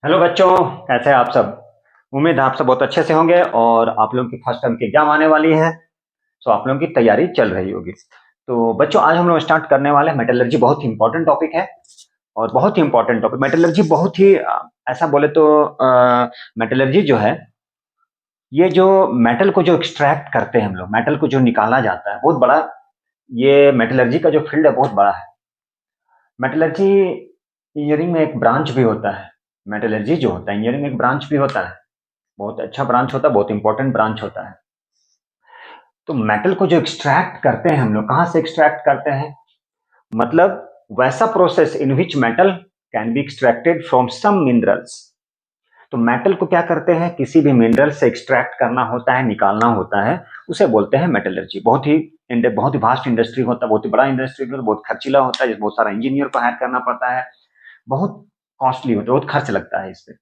Hello बच्चों, कैसे हैं आप सब। उम्मीद है आप सब बहुत अच्छे से होंगे और आप लोगों की फर्स्ट टर्म की एग्जाम आने वाली है। तो आप लोगों की तैयारी चल रही होगी। तो बच्चों, आज हम लोग स्टार्ट करने वाले हैं मेटलर्जी। बहुत ही इंपॉर्टेंट टॉपिक है और बहुत ही इंपॉर्टेंट टॉपिक मेटलर्जी। बहुत ही ऐसा बोले तो मेटलर्जी जो है, ये जो मेटल को जो एक्सट्रैक्ट करते हैं हम लोग, मेटल को जो निकाला जाता है, बहुत बड़ा ये मेटलर्जी का जो फील्ड है बहुत बड़ा है। मेटलर्जी इंजीनियरिंग में एक ब्रांच भी होता है। मेटलर्जी जो होता है इंजीनियरिंग में एक ब्रांच भी होता है। बहुत अच्छा ब्रांच होता है, बहुत इंपॉर्टेंट ब्रांच होता है। तो मेटल को जो एक्सट्रैक्ट करते हैं हम लोग, कहाँ से एक्सट्रैक्ट करते हैं, मतलब वैसा process in which metal can be extracted from some minerals. तो मेटल को क्या करते हैं, किसी भी मिनरल से एक्सट्रैक्ट करना होता है, निकालना होता है, उसे बोलते हैं मेटलर्जी। बहुत ही वास्ट इंडस्ट्री होता है, बहुत ही बड़ा इंडस्ट्री होता है, बहुत खर्चीला होता है, जिसमें बहुत सारा इंजीनियर को हायर करना पड़ता है, बहुत कॉस्टली होता है, बहुत खर्च लगता है इस पे।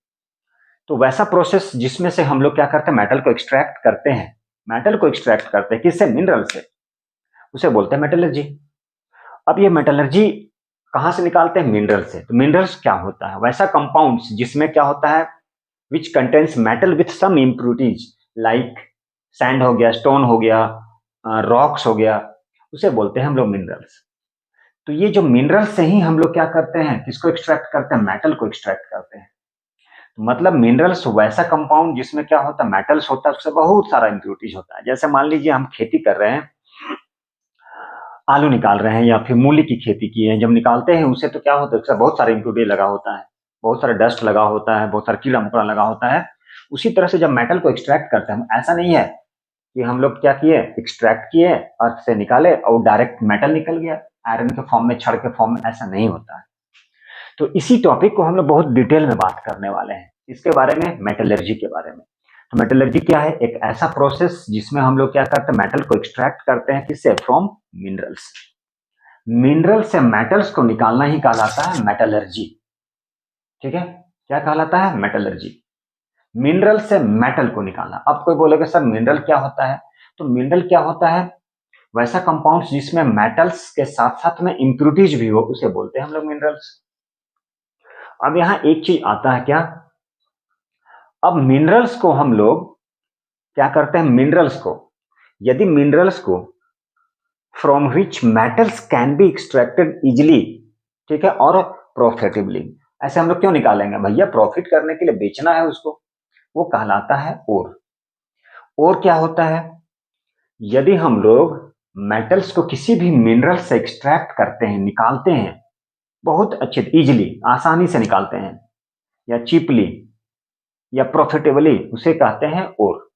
तो वैसा प्रोसेस जिसमें से हम लोग क्या करते हैं, मेटल को एक्सट्रैक्ट करते हैं। मेटल को एक्सट्रैक्ट करते हैं किससे, मिनरल से, उसे बोलते हैं मेटलर्जी। अब ये मेटलर्जी कहां से निकालते हैं, मिनरल से। तो मिनरल्स क्या होता है, वैसा कंपाउंड्स जिसमें क्या होता है, which contains metal with some impurities, like sand हो गया, स्टोन हो गया, रॉक्स हो गया, उसे बोलते हैं हम लोग मिनरल्स। तो ये जो मिनरल से ही हम लोग क्या करते हैं, किसको एक्सट्रैक्ट करते हैं, मेटल को एक्सट्रैक्ट करते हैं। मतलब मिनरल्स वैसा कंपाउंड जिसमें क्या होता है, मेटल्स होता है, उससे बहुत सारा इम्प्यूरिटीज होता है। जैसे मान लीजिए हम खेती कर रहे हैं, आलू निकाल रहे हैं या फिर मूली की खेती की है, जब निकालते हैं उसे तो क्या होता है, उससे बहुत सारा इम्प्यूरिटी लगा होता है, बहुत सारा डस्ट लगा होता है, बहुत सारा कीड़ा मकोड़ा लगा होता है। उसी तरह से जब मेटल को एक्सट्रैक्ट करते हैं, ऐसा नहीं है कि हम लोग क्या किए, एक्सट्रैक्ट किए, अर्थ से निकाले और डायरेक्ट मेटल निकल गया आयरन के फॉर्म में, छड़ के फॉर्म में, ऐसा नहीं होता है। तो इसी टॉपिक को हम लोग बहुत डिटेल में बात करने वाले हैं, इसके बारे में, मेटलर्जी के बारे में। तो मेटलर्जी क्या है, एक ऐसा प्रोसेस जिसमें हम लोग क्या करते हैं, मेटल को एक्सट्रैक्ट करते हैं, किससे, फ्रॉम मिनरल्स। मिनरल से मेटल्स को निकालना ही कहलाता है मेटलर्जी। ठीक है, क्या कहलाता है, मेटलर्जी। मिनरल से मेटल को निकालना। अब कोई बोलेगा सर मिनरल क्या होता है, तो मिनरल क्या होता है, वैसा कंपाउंड्स जिसमें मेटल्स के साथ साथ में इंप्यूरिटीज भी हो, उसे बोलते हैं हम लोग मिनरल्स। अब यहाँ एक चीज आता है क्या, अब मिनरल्स को हम लोग क्या करते हैं, मिनरल्स को, यदि मिनरल्स को from which metals can be extracted easily, ठीक है, और प्रॉफिटेबली, ऐसे हम लोग क्यों निकालेंगे भैया, प्रॉफिट करने के लिए बेचना है उसको, वो कहलाता है ओर। और क्या होता है, यदि हम लोग मेटल्स को किसी भी मिनरल से एक्सट्रैक्ट करते हैं, निकालते हैं, बहुत अच्छे इजिली, आसानी से निकालते हैं, या चीपली, या प्रॉफिटेबली, उसे कहते हैं ओर।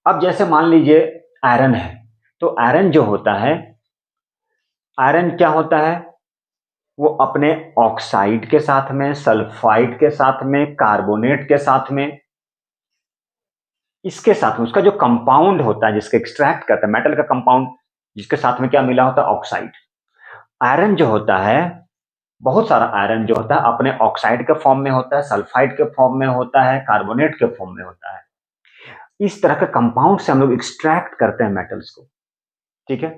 अब जैसे मान लीजिए आयरन है, तो आयरन जो होता है, आयरन क्या होता है, वो अपने ऑक्साइड के साथ में, सल्फाइड के साथ में, कार्बोनेट के साथ में, इसके साथ में उसका जो कंपाउंड होता है, जिसके एक्सट्रैक्ट करता है मेटल का कंपाउंड, जिसके साथ में क्या मिला होता है, ऑक्साइड। आयरन जो होता है, बहुत सारा आयरन जो होता है अपने ऑक्साइड के फॉर्म में होता है, सल्फाइड के फॉर्म में होता है, कार्बोनेट के फॉर्म में होता है। इस तरह के कंपाउंड से हम लोग एक्सट्रैक्ट करते हैं मेटल्स को। ठीक है,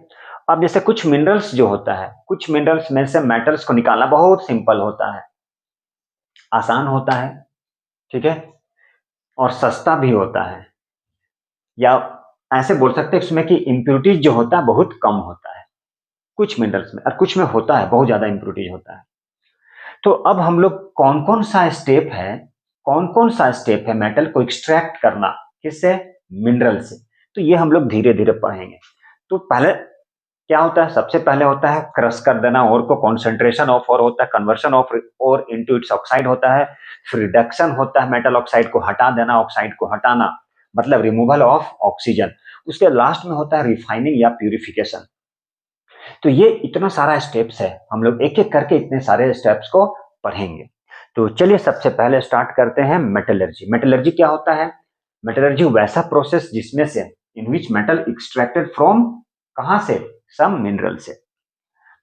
अब जैसे कुछ मिनरल्स जो होता है, कुछ मिनरल्स में से मेटल्स को निकालना बहुत सिंपल होता है, आसान होता है, ठीक है, और सस्ता भी होता है, या ऐसे बोल सकते हैं इसमें कि इम्प्यूरिटीज जो होता है बहुत कम होता है कुछ मिनरल्स में, और कुछ में होता है बहुत ज्यादा इम्प्यूरिटीज होता है। तो अब हम लोग कौन कौन सा स्टेप है, कौन कौन सा स्टेप है मेटल को एक्सट्रैक्ट करना, किससे, मिनरल से, तो ये हम लोग धीरे धीरे पढ़ेंगे। तो पहले क्या होता है, सबसे पहले होता है क्रश कर देना और को, कॉन्सेंट्रेशन ऑफ और होता है, कन्वर्शन ऑफ और इनटू इट्स ऑक्साइड होता है, फिर रिडक्शन होता है, मेटल ऑक्साइड को हटा देना, ऑक्साइड को हटाना, मतलब रिमूवल ऑफ ऑक्सीजन। उसके लास्ट में होता है रिफाइनिंग या प्यूरिफिकेशन। तो ये इतना सारा स्टेप्स है, हम लोग एक एक करके इतने सारे स्टेप्स को पढ़ेंगे। तो चलिए सबसे पहले स्टार्ट करते हैं मेटलर्जी। मेटलर्जी क्या होता है, मेटलर्जी वैसा प्रोसेस जिसमें से, इन विच मेटल एक्सट्रैक्टेड फ्रॉम, कहां से, सम मिनरल से।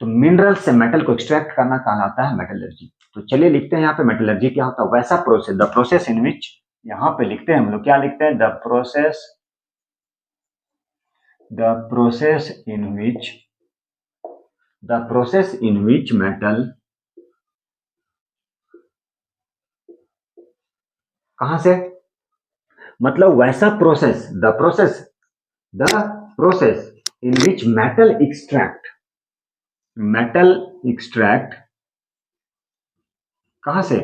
तो मिनरल से मेटल को एक्सट्रैक्ट करना कहलाता है मेटलर्जी। तो चलिए लिखते हैं यहाँ पे मेटलर्जी क्या होता है, वैसा प्रोसेस, द प्रोसेस इन विच, यहाँ पे लिखते हैं हम लोग, क्या लिखते हैं, the process in which, the process in which metal कहां से? मतलब वैसा process, the process in which metal extract कहां से?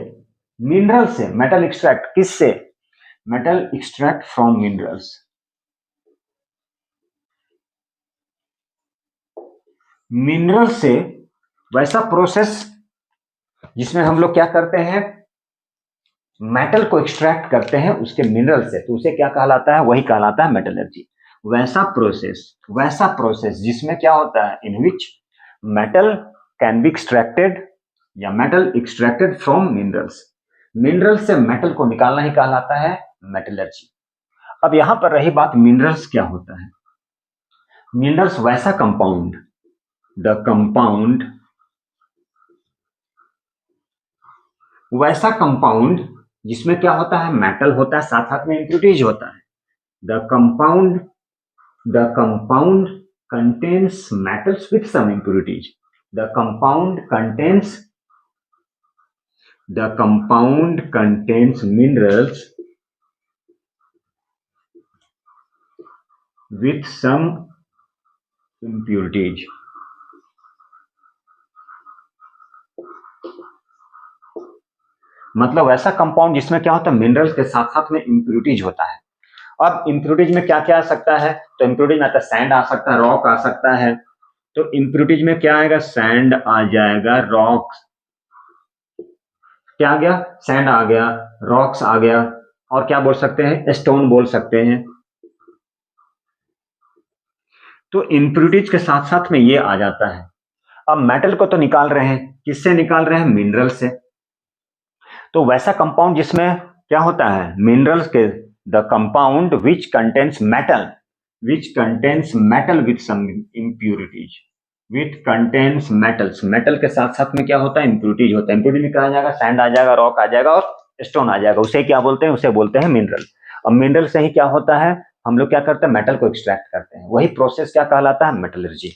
मिनरल से। मेटल एक्सट्रैक्ट किससे? Metal extract from minerals. Mineral से वैसा प्रोसेस जिसमें हम लोग क्या करते हैं, मेटल को एक्सट्रैक्ट करते हैं उसके मिनरल से, तो उसे क्या कहलाता है? वही कहलाता है मेटलर्जी। वैसा प्रोसेस जिसमें क्या होता है, in which metal can be extracted या metal extracted from minerals. Mineral से मेटल को निकालना ही कहलाता है मेटलर्जी। अब यहां पर रही बात मिनरल्स क्या होता है। मिनरल्स वैसा कंपाउंड, द कंपाउंड, वैसा कंपाउंड जिसमें क्या होता है, मेटल होता है, साथ साथ में इम्प्यूरिटीज होता है। The compound contains metals with some impurities. The compound contains minerals with some impurities. मतलब ऐसा कंपाउंड जिसमें क्या होता है, मिनरल्स के साथ साथ में इम्प्यूरिटीज होता है। अब इम्प्यूरिटीज में क्या क्या आ सकता है? तो इम्प्यूरिटीज में आता है सैंड आ सकता है, रॉक आ सकता है। तो इम्प्यूरिटीज में क्या आएगा? सैंड आ जाएगा, रॉक, क्या आ गया? सैंड आ गया, रॉक्स आ गया, और क्या बोल सकते हैं? स्टोन बोल सकते हैं। तो इम्प्यूरिटीज के साथ साथ में ये आ जाता है। अब मेटल को तो निकाल रहे हैं, किससे निकाल रहे हैं? मिनरल से। तो वैसा कंपाउंड जिसमें क्या होता है, मिनरल्स के, the compound which contains metal with some impurities, which contains metals, metal के साथ साथ में क्या होता है? इम्प्यूरिटीज होता है। इम्प्यूरिटी में क्या आ जाएगा? सैंड आ जाएगा, रॉक आ जाएगा और स्टोन आ जाएगा। उसे क्या बोलते हैं? उसे बोलते हैं मिनरल। अब मिनरल से ही क्या होता है, हम लोग क्या करते हैं? मेटल को एक्सट्रैक्ट करते हैं। वही प्रोसेस क्या कहलाता है? मेटलर्जी।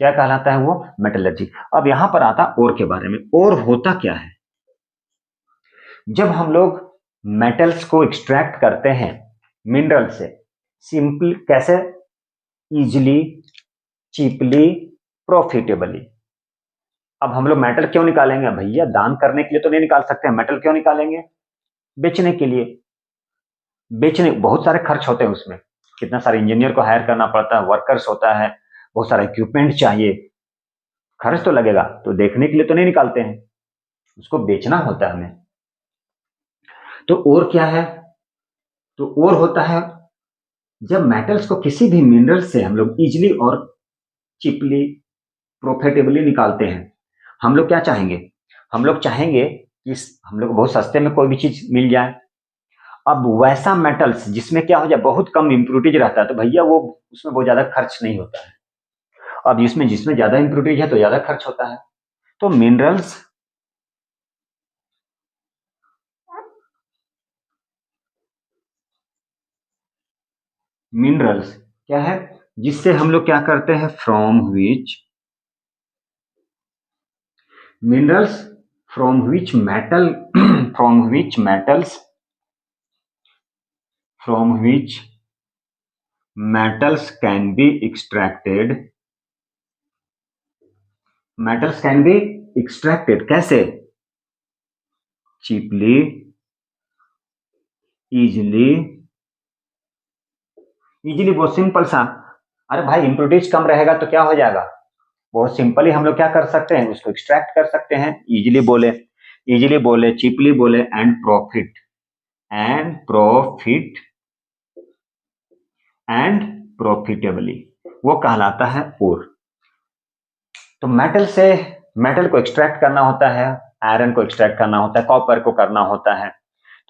क्या कहलाता है वो? मेटलर्जी। अब यहां पर आता ओर के बारे में। ओर होता क्या है? जब हम लोग मेटल्स को एक्सट्रैक्ट करते हैं मिनरल से, सिंपल कैसे? Easily, cheaply, profitably. अब हम लोग मेटल क्यों निकालेंगे भैया? दान करने के लिए तो नहीं निकाल सकते हैं। मेटल क्यों निकालेंगे? बेचने के लिए। बेचने बहुत सारे खर्च होते हैं उसमें, कितना सारे इंजीनियर को हायर करना पड़ता है, वर्कर्स होता है, बहुत सारा इक्विपमेंट चाहिए, खर्च तो लगेगा। तो देखने के लिए तो नहीं निकालते हैं, उसको बेचना होता है हमें। तो और क्या है? तो और होता है जब मेटल्स को किसी भी मिनरल से हम लोग इजिली और चिपली, प्रॉफिटेबली निकालते हैं। हम लोग क्या चाहेंगे? हम लोग चाहेंगे कि हम लोग बहुत सस्ते में कोई भी चीज मिल जाए। अब वैसा मेटल्स जिसमें क्या हो जाए, बहुत कम इम्प्यूरिटीज रहता है, तो भैया वो उसमें बहुत ज्यादा खर्च नहीं होता है। अब जिसमें जिसमें ज्यादा इम्प्यूरिटीज है तो ज्यादा खर्च होता है। तो मिनरल्स क्या है? जिससे हम लोग क्या करते हैं? From which minerals, from which metal from which metals from which metals can be extracted, metals can be extracted कैसे? cheaply, easily, easily बहुत सिंपल सा। अरे भाई इम्प्यूरिटीज कम रहेगा तो क्या हो जाएगा? बहुत सिंपली हम लोग क्या कर सकते हैं? उसको एक्सट्रैक्ट कर सकते हैं। इजीली बोले, चीपली बोले, एंड प्रॉफिटेबली, वो कहलाता है ओर। तो मेटल को एक्सट्रैक्ट करना होता है, आयरन को एक्सट्रैक्ट करना होता है, कॉपर को करना होता है।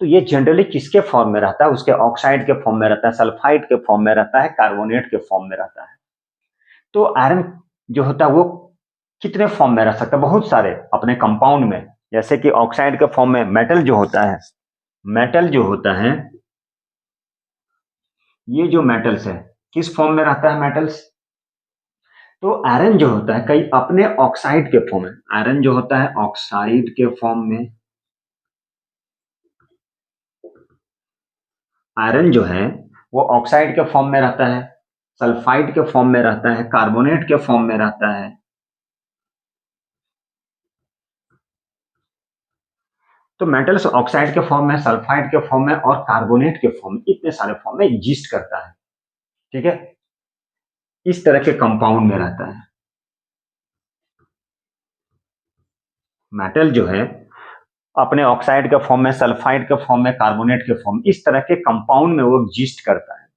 तो ये जनरली किसके फॉर्म में रहता है? उसके ऑक्साइड के फॉर्म में रहता है, सल्फाइड के फॉर्म में रहता है, कार्बोनेट के फॉर्म में रहता है। तो आयरन जो होता है वो कितने फॉर्म में रह सकता है? बहुत सारे अपने कंपाउंड में। जैसे कि ऑक्साइड के फॉर्म में मेटल जो होता है, ये जो मेटल्स है किस फॉर्म में रहता है? मेटल्स। तो आयरन जो होता है कई अपने ऑक्साइड के फॉर्म में, आयरन जो होता है ऑक्साइड के फॉर्म में, आयरन जो है वो ऑक्साइड के फॉर्म में रहता है, सल्फाइड के फॉर्म में रहता है, कार्बोनेट के फॉर्म में रहता है। तो मेटल्स ऑक्साइड के फॉर्म में, सल्फाइड के फॉर्म में और कार्बोनेट के फॉर्म में, इतने सारे फॉर्म में एग्जिस्ट करता है। ठीक है, इस तरह के कंपाउंड में रहता है। मेटल जो है अपने ऑक्साइड के फॉर्म में, सल्फाइड के फॉर्म में, कार्बोनेट के फॉर्म, इस तरह के कंपाउंड में वो एग्जिस्ट करता है।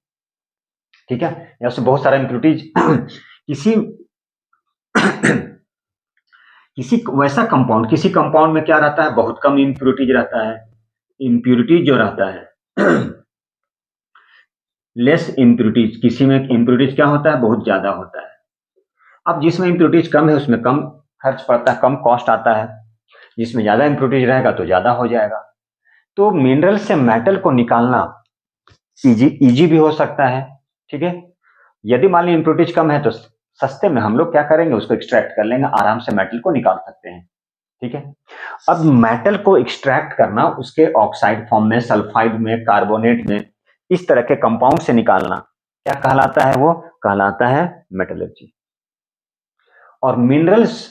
ठीक है, या उससे बहुत सारा इम्प्योरिटीज किसी किसी वैसा कंपाउंड, किसी कंपाउंड में क्या रहता है, बहुत कम इम्प्योरिटीज रहता है। इम्प्योरिटीज जो रहता है लेस इम्प्योरिटीज, किसी में इम्प्योरिटीज क्या होता है, बहुत ज्यादा होता है। अब जिसमें इम्प्योरिटीज कम है उसमें कम खर्च पड़ता है, कम कॉस्ट आता है। जिसमें ज्यादा इम्प्योरिटीज रहेगा तो ज्यादा हो जाएगा। तो मिनरल से मेटल को निकालना इजी भी हो सकता है। ठीक है, यदि मान लीजिए इम्प्योरिटीज कम है तो सस्ते में हम लोग क्या करेंगे, उसको एक्सट्रैक्ट कर लेंगे, आराम से मेटल को निकाल सकते हैं। ठीक है, अब मेटल को एक्सट्रैक्ट करना, उसके ऑक्साइड फॉर्म में, सल्फाइड में, कार्बोनेट में, इस तरह के कंपाउंड से निकालना क्या कहलाता है, वो कहलाता है मेटलर्जी। और मिनरल्स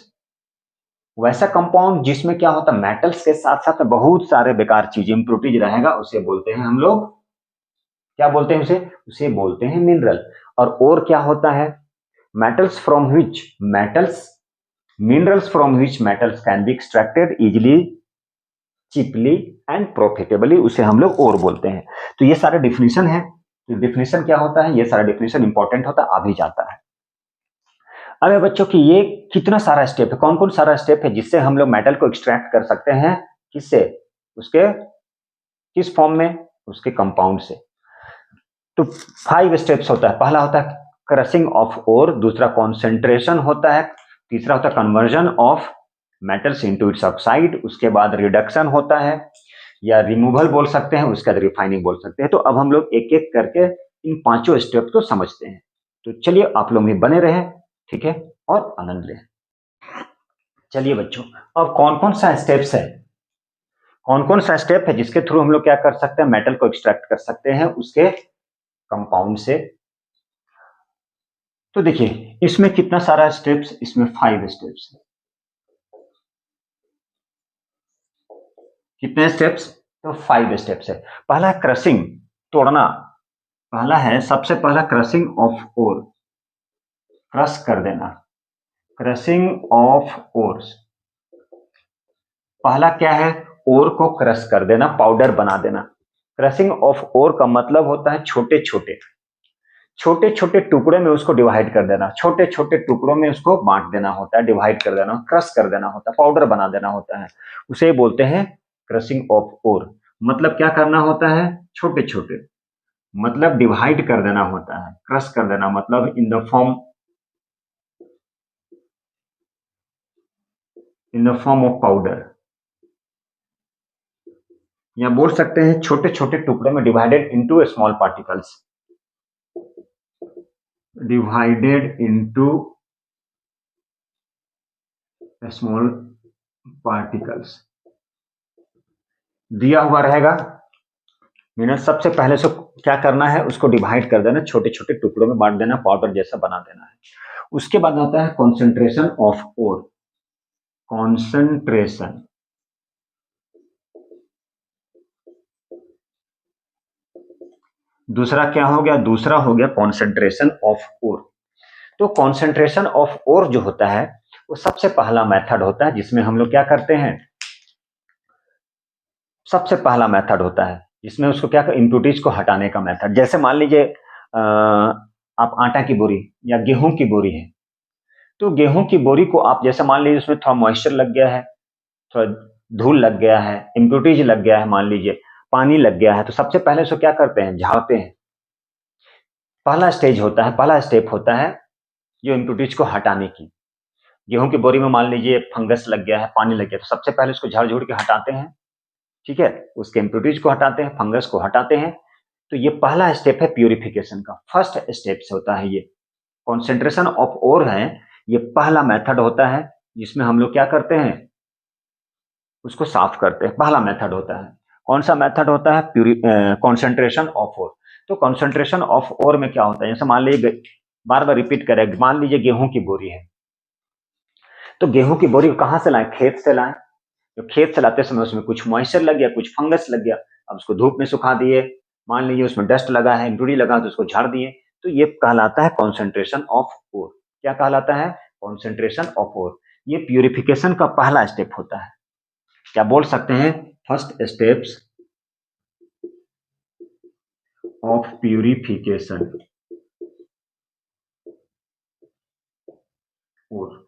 वैसा कंपाउंड जिसमें क्या होता है, मेटल्स के साथ साथ बहुत सारे बेकार चीज इम्प्योरिटीज रहेगा, उसे बोलते हैं हम लोग, क्या बोलते हैं उसे, उसे बोलते हैं मिनरल। और क्या होता है, metals from which metals minerals from which metals can be extracted easily, cheaply and profitably, उसे हम लोग और बोलते हैं। तो ये सारे डिफिनेशन है। तो डिफिनेशन क्या होता है, ये सारा डिफिनेशन इंपॉर्टेंट होता है, आ भी जाता है। अब बच्चों की ये कितना सारा स्टेप है, कौन कौन सारा स्टेप है जिससे हम लोग मेटल को एक्सट्रैक्ट कर सकते हैं, किससे, उसके किस फॉर्म में, उसके कंपाउंड से। तो 5 स्टेप्स होता है। पहला होता है क्रशिंग ऑफ ओर, दूसरा कॉन्सेंट्रेशन होता है, तीसरा होता है conversion of metals into its oxide, उसके बाद रिडक्शन होता है या रिमूवल बोल सकते हैं, उसके बाद रिफाइनिंग बोल सकते हैं। तो अब हम लोग एक एक करके इन पांचों स्टेप को समझते हैं। तो चलिए आप लोग भी बने रहे, ठीक है, और आनंद लें। चलिए बच्चों, अब कौन कौन सा स्टेप्स है, कौन कौन सा स्टेप है जिसके थ्रू हम लोग क्या कर सकते हैं, मेटल को एक्सट्रैक्ट कर सकते हैं उसके कंपाउंड से। तो देखिए इसमें कितना सारा स्टेप्स, इसमें 5 स्टेप्स है। कितने स्टेप्स, तो 5 स्टेप्स है। पहला है क्रशिंग, तोड़ना। पहला है, सबसे पहला क्रशिंग ऑफ ओर, क्रश कर देना, क्रशिंग ऑफ ओर्स। पहला क्या है, ओर को क्रश कर देना, पाउडर बना देना। क्रशिंग ऑफ ओर का मतलब होता है छोटे छोटे छोटे छोटे टुकड़ों में उसको डिवाइड कर देना, छोटे छोटे टुकड़ों में उसको बांट देना होता है, डिवाइड कर देना, क्रश कर देना होता है, पाउडर बना देना होता है, उसे बोलते हैं क्रशिंग ऑफ ओर। मतलब क्या करना होता है, छोटे छोटे, मतलब डिवाइड कर देना होता है, क्रश कर देना मतलब in the form of powder, या बोल सकते हैं छोटे छोटे टुकड़े में divided into small particles, divided into small particles दिया हुआ रहेगा। मीनस सबसे पहले से क्या करना है, उसको डिवाइड कर देना, छोटे छोटे टुकड़ों में बांट देना, पाउडर जैसा बना देना है। उसके बाद आता है कॉन्सेंट्रेशन ऑफ ओर, कॉन्सेंट्रेशन, दूसरा क्या हो गया, दूसरा हो गया कॉन्सेंट्रेशन ऑफ ओर। तो कॉन्सेंट्रेशन ऑफ ओर जो होता है वो सबसे पहला मेथड होता है जिसमें हम लोग क्या करते हैं, सबसे पहला मेथड होता है जिसमें उसको क्या, इम्प्योरिटीज को हटाने का मेथड। जैसे मान लीजिए आप आटा की बोरी या गेहूं की बोरी है, तो गेहूं की बोरी को आप जैसे मान लीजिए उसमें थोड़ा मॉइस्चर लग गया है, थोड़ा धूल लग गया है, इम्प्योरिटीज लग गया है, मान लीजिए पानी लग गया है, तो सबसे पहले उसको क्या करते हैं, झाड़ते हैं। पहला स्टेज होता है, पहला स्टेप होता है जो इम्प्योरिटीज को हटाने की। गेहूं की बोरी में मान लीजिए फंगस लग गया है, पानी लग गया, तो सबसे पहले उसको झाड़ झूड़ के हटाते हैं। ठीक है, उसके इम्प्योरिटीज को हटाते हैं, फंगस को हटाते हैं। तो ये पहला स्टेप है प्यूरिफिकेशन का, फर्स्ट स्टेप से होता है ये। कॉन्सेंट्रेशन ऑफ ओर है, ये पहला मेथड होता है जिसमें हम लोग क्या करते हैं, उसको साफ करते हैं, पहला मेथड होता है। कौन सा मेथड होता है? Concentration of ore. तो कॉन्सेंट्रेशन ऑफ ओर में क्या होता है? जैसे मान लीजिए, बार बार रिपीट करें, मान लीजिए गेहूं की बोरी है, तो गेहूं की बोरी को कहां से लाएं? खेत से लाएं। तो खेत से लाते समय उसमें कुछ मॉइस्चर लग गया, कुछ फंगस लग गया, अब उसको धूप में सुखा दिए, मान लीजिए उसमें डस्ट लगा है, इम्प्यूरिटी लगा, तो उसको झाड़ दिए, तो ये कहलाता है कॉन्सेंट्रेशन ऑफ ओर। क्या कहलाता है? Concentration of ore. ये प्यूरिफिकेशन का पहला स्टेप होता है। क्या बोल सकते हैं? फर्स्ट स्टेप्स ऑफ प्यूरिफिकेशन ओर,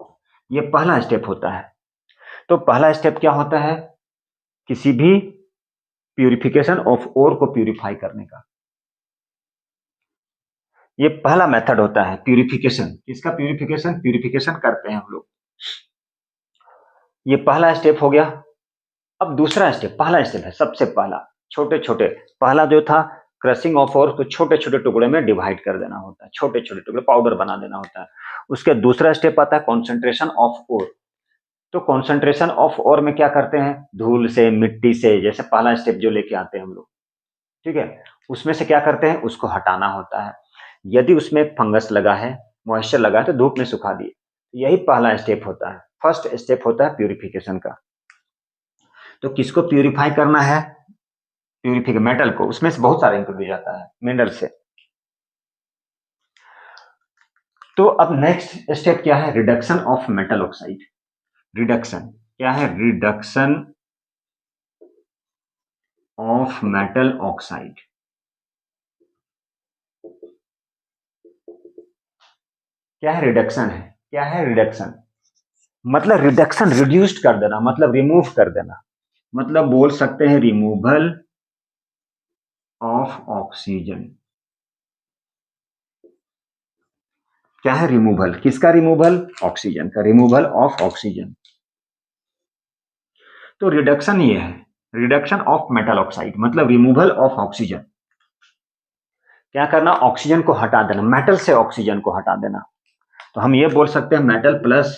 ये पहला स्टेप होता है। तो पहला स्टेप क्या होता है? किसी भी प्यूरिफिकेशन ऑफ ओर को प्यूरिफाई करने का, ये पहला मेथड होता है प्यूरिफिकेशन। किसका प्यूरिफिकेशन? प्यूरिफिकेशन करते हैं हम लोग। ये पहला स्टेप हो गया। अब दूसरा स्टेप, पहला स्टेप है सबसे पहला, छोटे छोटे, पहला जो था क्रशिंग ऑफ ओर, तो छोटे छोटे टुकड़े में डिवाइड कर देना होता है, छोटे छोटे टुकड़े पाउडर बना देना होता है। उसके दूसरा स्टेप आता है कॉन्सेंट्रेशन ऑफ ओर। तो कॉन्सेंट्रेशन ऑफ ओर में क्या करते हैं? धूल से, मिट्टी से, जैसे पहला स्टेप जो लेके आते हैं हम लोग, ठीक है, उसमें से क्या करते हैं? उसको हटाना होता है। यदि उसमें फंगस लगा है, मॉइस्चर लगा है, तो धूप में सुखा दिए। यही पहला स्टेप होता है, फर्स्ट स्टेप होता है प्यूरिफिकेशन का। तो किसको प्यूरिफाई करना है? प्यूरिफिक मेटल को, उसमें से बहुत सारे इंप्यूरिटी जाता है मिनरल से। तो अब नेक्स्ट स्टेप क्या है? Reduction of metal oxide. Reduction क्या है? Reduction of metal oxide. क्या है? रिडक्शन है। क्या है रिडक्शन? मतलब रिडक्शन, रिड्यूस्ड कर देना, मतलब रिमूव कर देना, मतलब बोल सकते हैं रिमूवल ऑफ ऑक्सीजन। क्या है? रिमूवल। किसका रिमूवल? ऑक्सीजन का, रिमूवल ऑफ ऑक्सीजन। तो रिडक्शन ये है, रिडक्शन ऑफ मेटल ऑक्साइड, मतलब रिमूवल ऑफ ऑक्सीजन। क्या करना? ऑक्सीजन को हटा देना, मेटल से ऑक्सीजन को हटा देना। तो हम ये बोल सकते हैं मेटल प्लस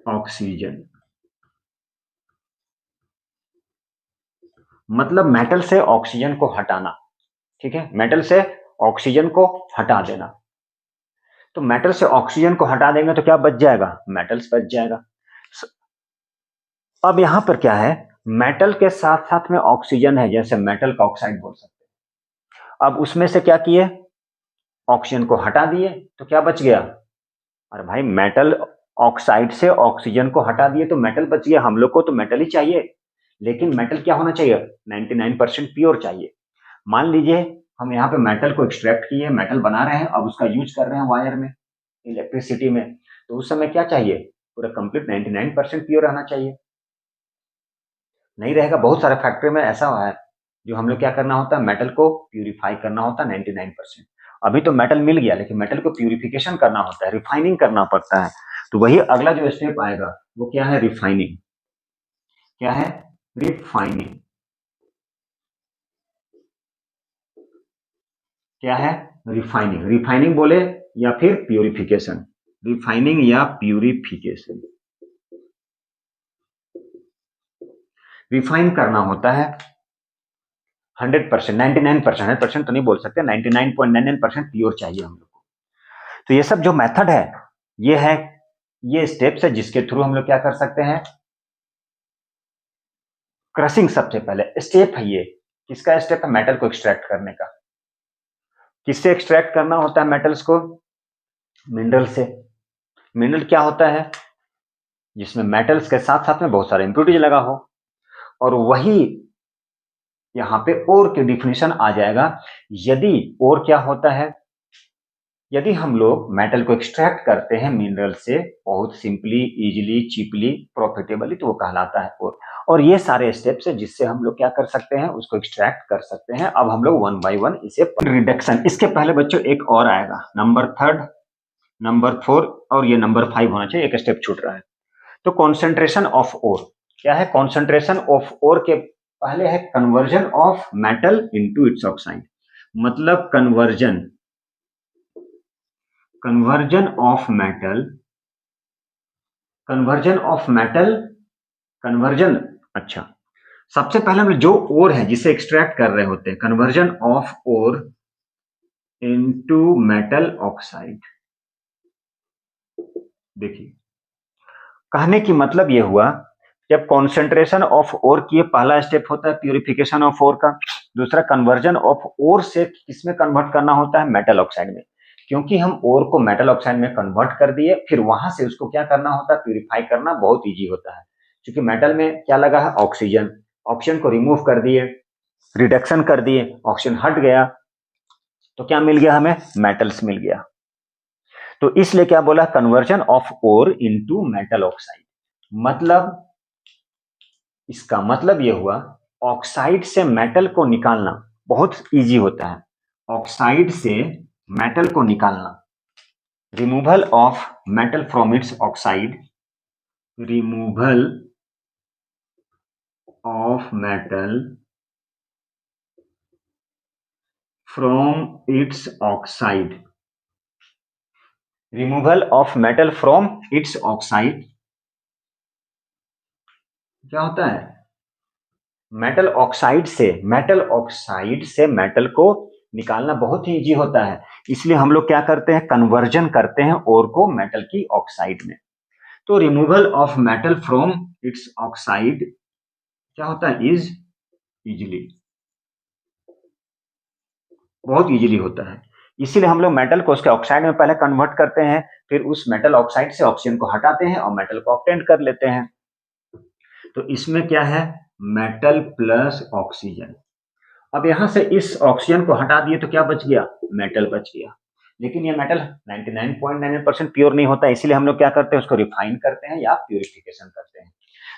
ऑक्सीजन, मतलब मेटल से ऑक्सीजन को हटाना। ठीक है, मेटल से ऑक्सीजन को हटा देना। तो मेटल से ऑक्सीजन को हटा देंगे तो क्या बच जाएगा? मेटल्स बच जाएगा। अब यहां पर क्या है? मेटल के साथ साथ में ऑक्सीजन है, जैसे मेटल का ऑक्साइड बोल सकते हैं। अब उसमें से क्या किए? ऑक्सीजन को हटा दिए, तो क्या बच गया? अरे भाई, मेटल ऑक्साइड से ऑक्सीजन को हटा दिए तो मेटल बच गया। हम लोग को तो मेटल ही चाहिए, लेकिन मेटल क्या होना चाहिए? 99% प्योर चाहिए। मान लीजिए हम यहाँ पे मेटल को एक्सट्रैक्ट किए, मेटल बना रहे हैं, अब उसका यूज कर रहे हैं वायर में, इलेक्ट्रिसिटी में, तो उस समय क्या चाहिए? पूरा कंप्लीट 99% प्योर रहना चाहिए। नहीं रहेगा। बहुत सारे फैक्ट्री में ऐसा है जो हम लोग क्या करना होता है? मेटल को प्यूरिफाई करना होता है 99%। अभी तो मेटल मिल गया, लेकिन मेटल को प्यूरिफिकेशन करना होता है, रिफाइनिंग करना पड़ता है। तो वही अगला जो स्टेप आएगा वो क्या है? रिफाइनिंग। क्या है? रिफाइनिंग। क्या है? रिफाइनिंग। रिफाइनिंग बोले या फिर प्यूरिफिकेशन, रिफाइनिंग या प्यूरिफिकेशन। रिफाइन करना होता है 100%, 99%, 100% तो नहीं बोल सकते, 99.99% प्योर चाहिए हम लोग को। तो ये सब जो मेथड है, ये है, ये स्टेप्स है जिसके थ्रू हम लोग क्या कर सकते हैं? क्रशिंग सबसे पहले स्टेप है ये। किसका स्टेप है? मेटल को एक्सट्रैक्ट करने का। किससे एक्सट्रैक्ट करना होता है मेटल्स को? मिनरल से। मिनरल क्या होता है? जिसमें मेटल्स के साथ साथ में बहुत सारे इंप्यूरिटीज लगा हो। और वही यहाँ पे ओर की डिफिनेशन आ जाएगा। यदि ओर क्या होता है? यदि हम लोग मेटल को एक्सट्रैक्ट करते हैं मिनरल से बहुत सिंपली, इजीली, चीपली, प्रॉफिटेबली, तो वो कहलाता है ओर। और ये सारे स्टेप्स है जिससे हम लोग क्या कर सकते हैं? उसको एक्सट्रैक्ट कर सकते हैं। अब हम लोग वन बाय वन इसे रिडक्शन। इसके पहले बच्चों एक और आएगा, नंबर 3, नंबर 4 और ये नंबर 5 होना चाहिए, एक स्टेप छूट रहा है। तो कॉन्सेंट्रेशन ऑफ ओर क्या है? कॉन्सेंट्रेशन ऑफ ओर के पहले है conversion of metal into its oxide, मतलब conversion, conversion of metal, conversion of metal, conversion, अच्छा, सबसे पहले हम जो ओर है जिसे एक्सट्रैक्ट कर रहे होते हैं, conversion of ore into metal oxide. देखिए, कहने की मतलब ये हुआ, जब कॉन्सेंट्रेशन ऑफ ओर की पहला स्टेप होता है प्यूरिफिकेशन ऑफ ओर का, दूसरा कन्वर्जन ऑफ ओर से किसमें कन्वर्ट करना होता है, मेटल ऑक्साइड में। क्योंकि हम ओर को मेटल ऑक्साइड में कन्वर्ट कर दिए, फिर वहां से उसको क्या करना होता है, प्यूरिफाई करना बहुत इजी होता है। क्योंकि मेटल में क्या लगा है, ऑक्सीजन, ऑक्सीजन को रिमूव कर दिए, रिडक्शन कर दिए, ऑक्सीजन हट गया, तो क्या मिल गया हमें, मेटल्स मिल गया। तो इसलिए क्या बोला, conversion of ore into metal oxide. मतलब इसका मतलब यह हुआ, ऑक्साइड से मेटल को निकालना बहुत इजी होता है। ऑक्साइड से मेटल को निकालना, removal of metal from its oxide, removal of metal from its oxide, removal of metal from its oxide क्या होता है, मेटल ऑक्साइड से मेटल को निकालना बहुत ही इजी होता है। इसलिए हम लोग क्या करते हैं, कन्वर्जन करते हैं ओर को मेटल की ऑक्साइड में। तो removal of metal from its oxide क्या होता है, इज इजीली, बहुत इजीली होता है। इसीलिए हम लोग मेटल को उसके ऑक्साइड में पहले कन्वर्ट करते हैं, फिर उस मेटल ऑक्साइड से ऑक्सीजन को हटाते हैं और मेटल को ऑब्टेन कर लेते हैं। तो इसमें क्या है, मेटल प्लस ऑक्सीजन। अब यहां से इस ऑक्सीजन को हटा दिए तो क्या बच गया, मेटल बच गया। लेकिन ये मेटल 99.99% प्योर नहीं होता, इसीलिए हम लोग क्या करते हैं, उसको रिफाइन करते हैं या प्यूरिफिकेशन करते हैं।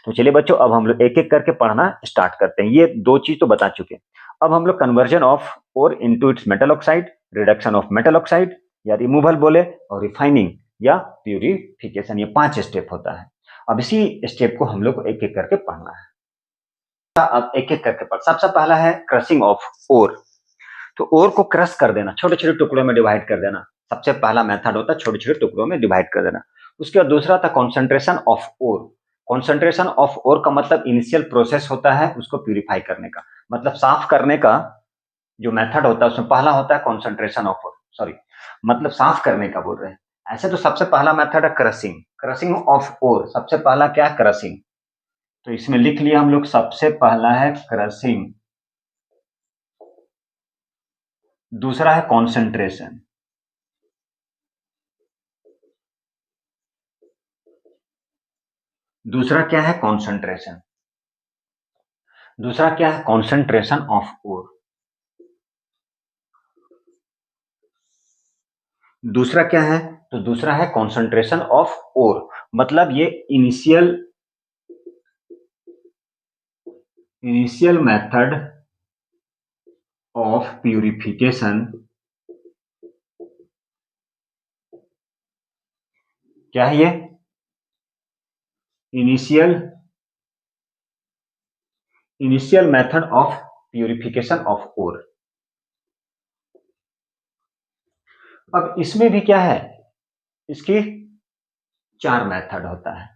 तो चलिए बच्चों, अब हम लोग एक एक करके पढ़ना स्टार्ट करते हैं। ये दो चीज तो बता चुके हैं। अब हम लोग conversion of ore into its metal oxide, reduction of metal oxide या रिमूवल बोले, और रिफाइनिंग या प्यूरिफिकेशन, ये 5 स्टेप होता है। अब इसी स्टेप को हम लोग को एक एक करके पढ़ना है। अब एक एक करके पढ़। सबसे पहला है क्रशिंग ऑफ ओर। तो ओर को क्रश कर देना, छोटे छोटे टुकड़ों में डिवाइड कर देना। सबसे पहला मेथड होता है छोटे छोटे टुकड़ों में डिवाइड कर देना। उसके बाद दूसरा था concentration of ore. Concentration of ore का मतलब इनिशियल प्रोसेस होता है उसको प्यूरिफाई करने का, मतलब साफ करने का जो मेथड होता है उसमें पहला होता है कॉन्सेंट्रेशन ऑफ ओर, सॉरी मतलब साफ करने का बोल रहे हैं। ऐसे तो सबसे पहला मेथड है क्रशिंग, क्रशिंग ऑफ ओर। सबसे पहला क्या है, क्रशिंग। तो इसमें लिख लिया हम लोग, सबसे पहला है क्रशिंग, दूसरा है कॉन्सेंट्रेशन, दूसरा क्या है कॉन्सेंट्रेशन, दूसरा क्या है कॉन्सेंट्रेशन ऑफ ओर, दूसरा क्या है, तो दूसरा है कॉन्सेंट्रेशन ऑफ ओर। मतलब ये इनिशियल मेथड ऑफ प्यूरिफिकेशन क्या है, ये initial method of purification of ore. अब इसमें भी क्या है, इसकी 4 मेथड होता है।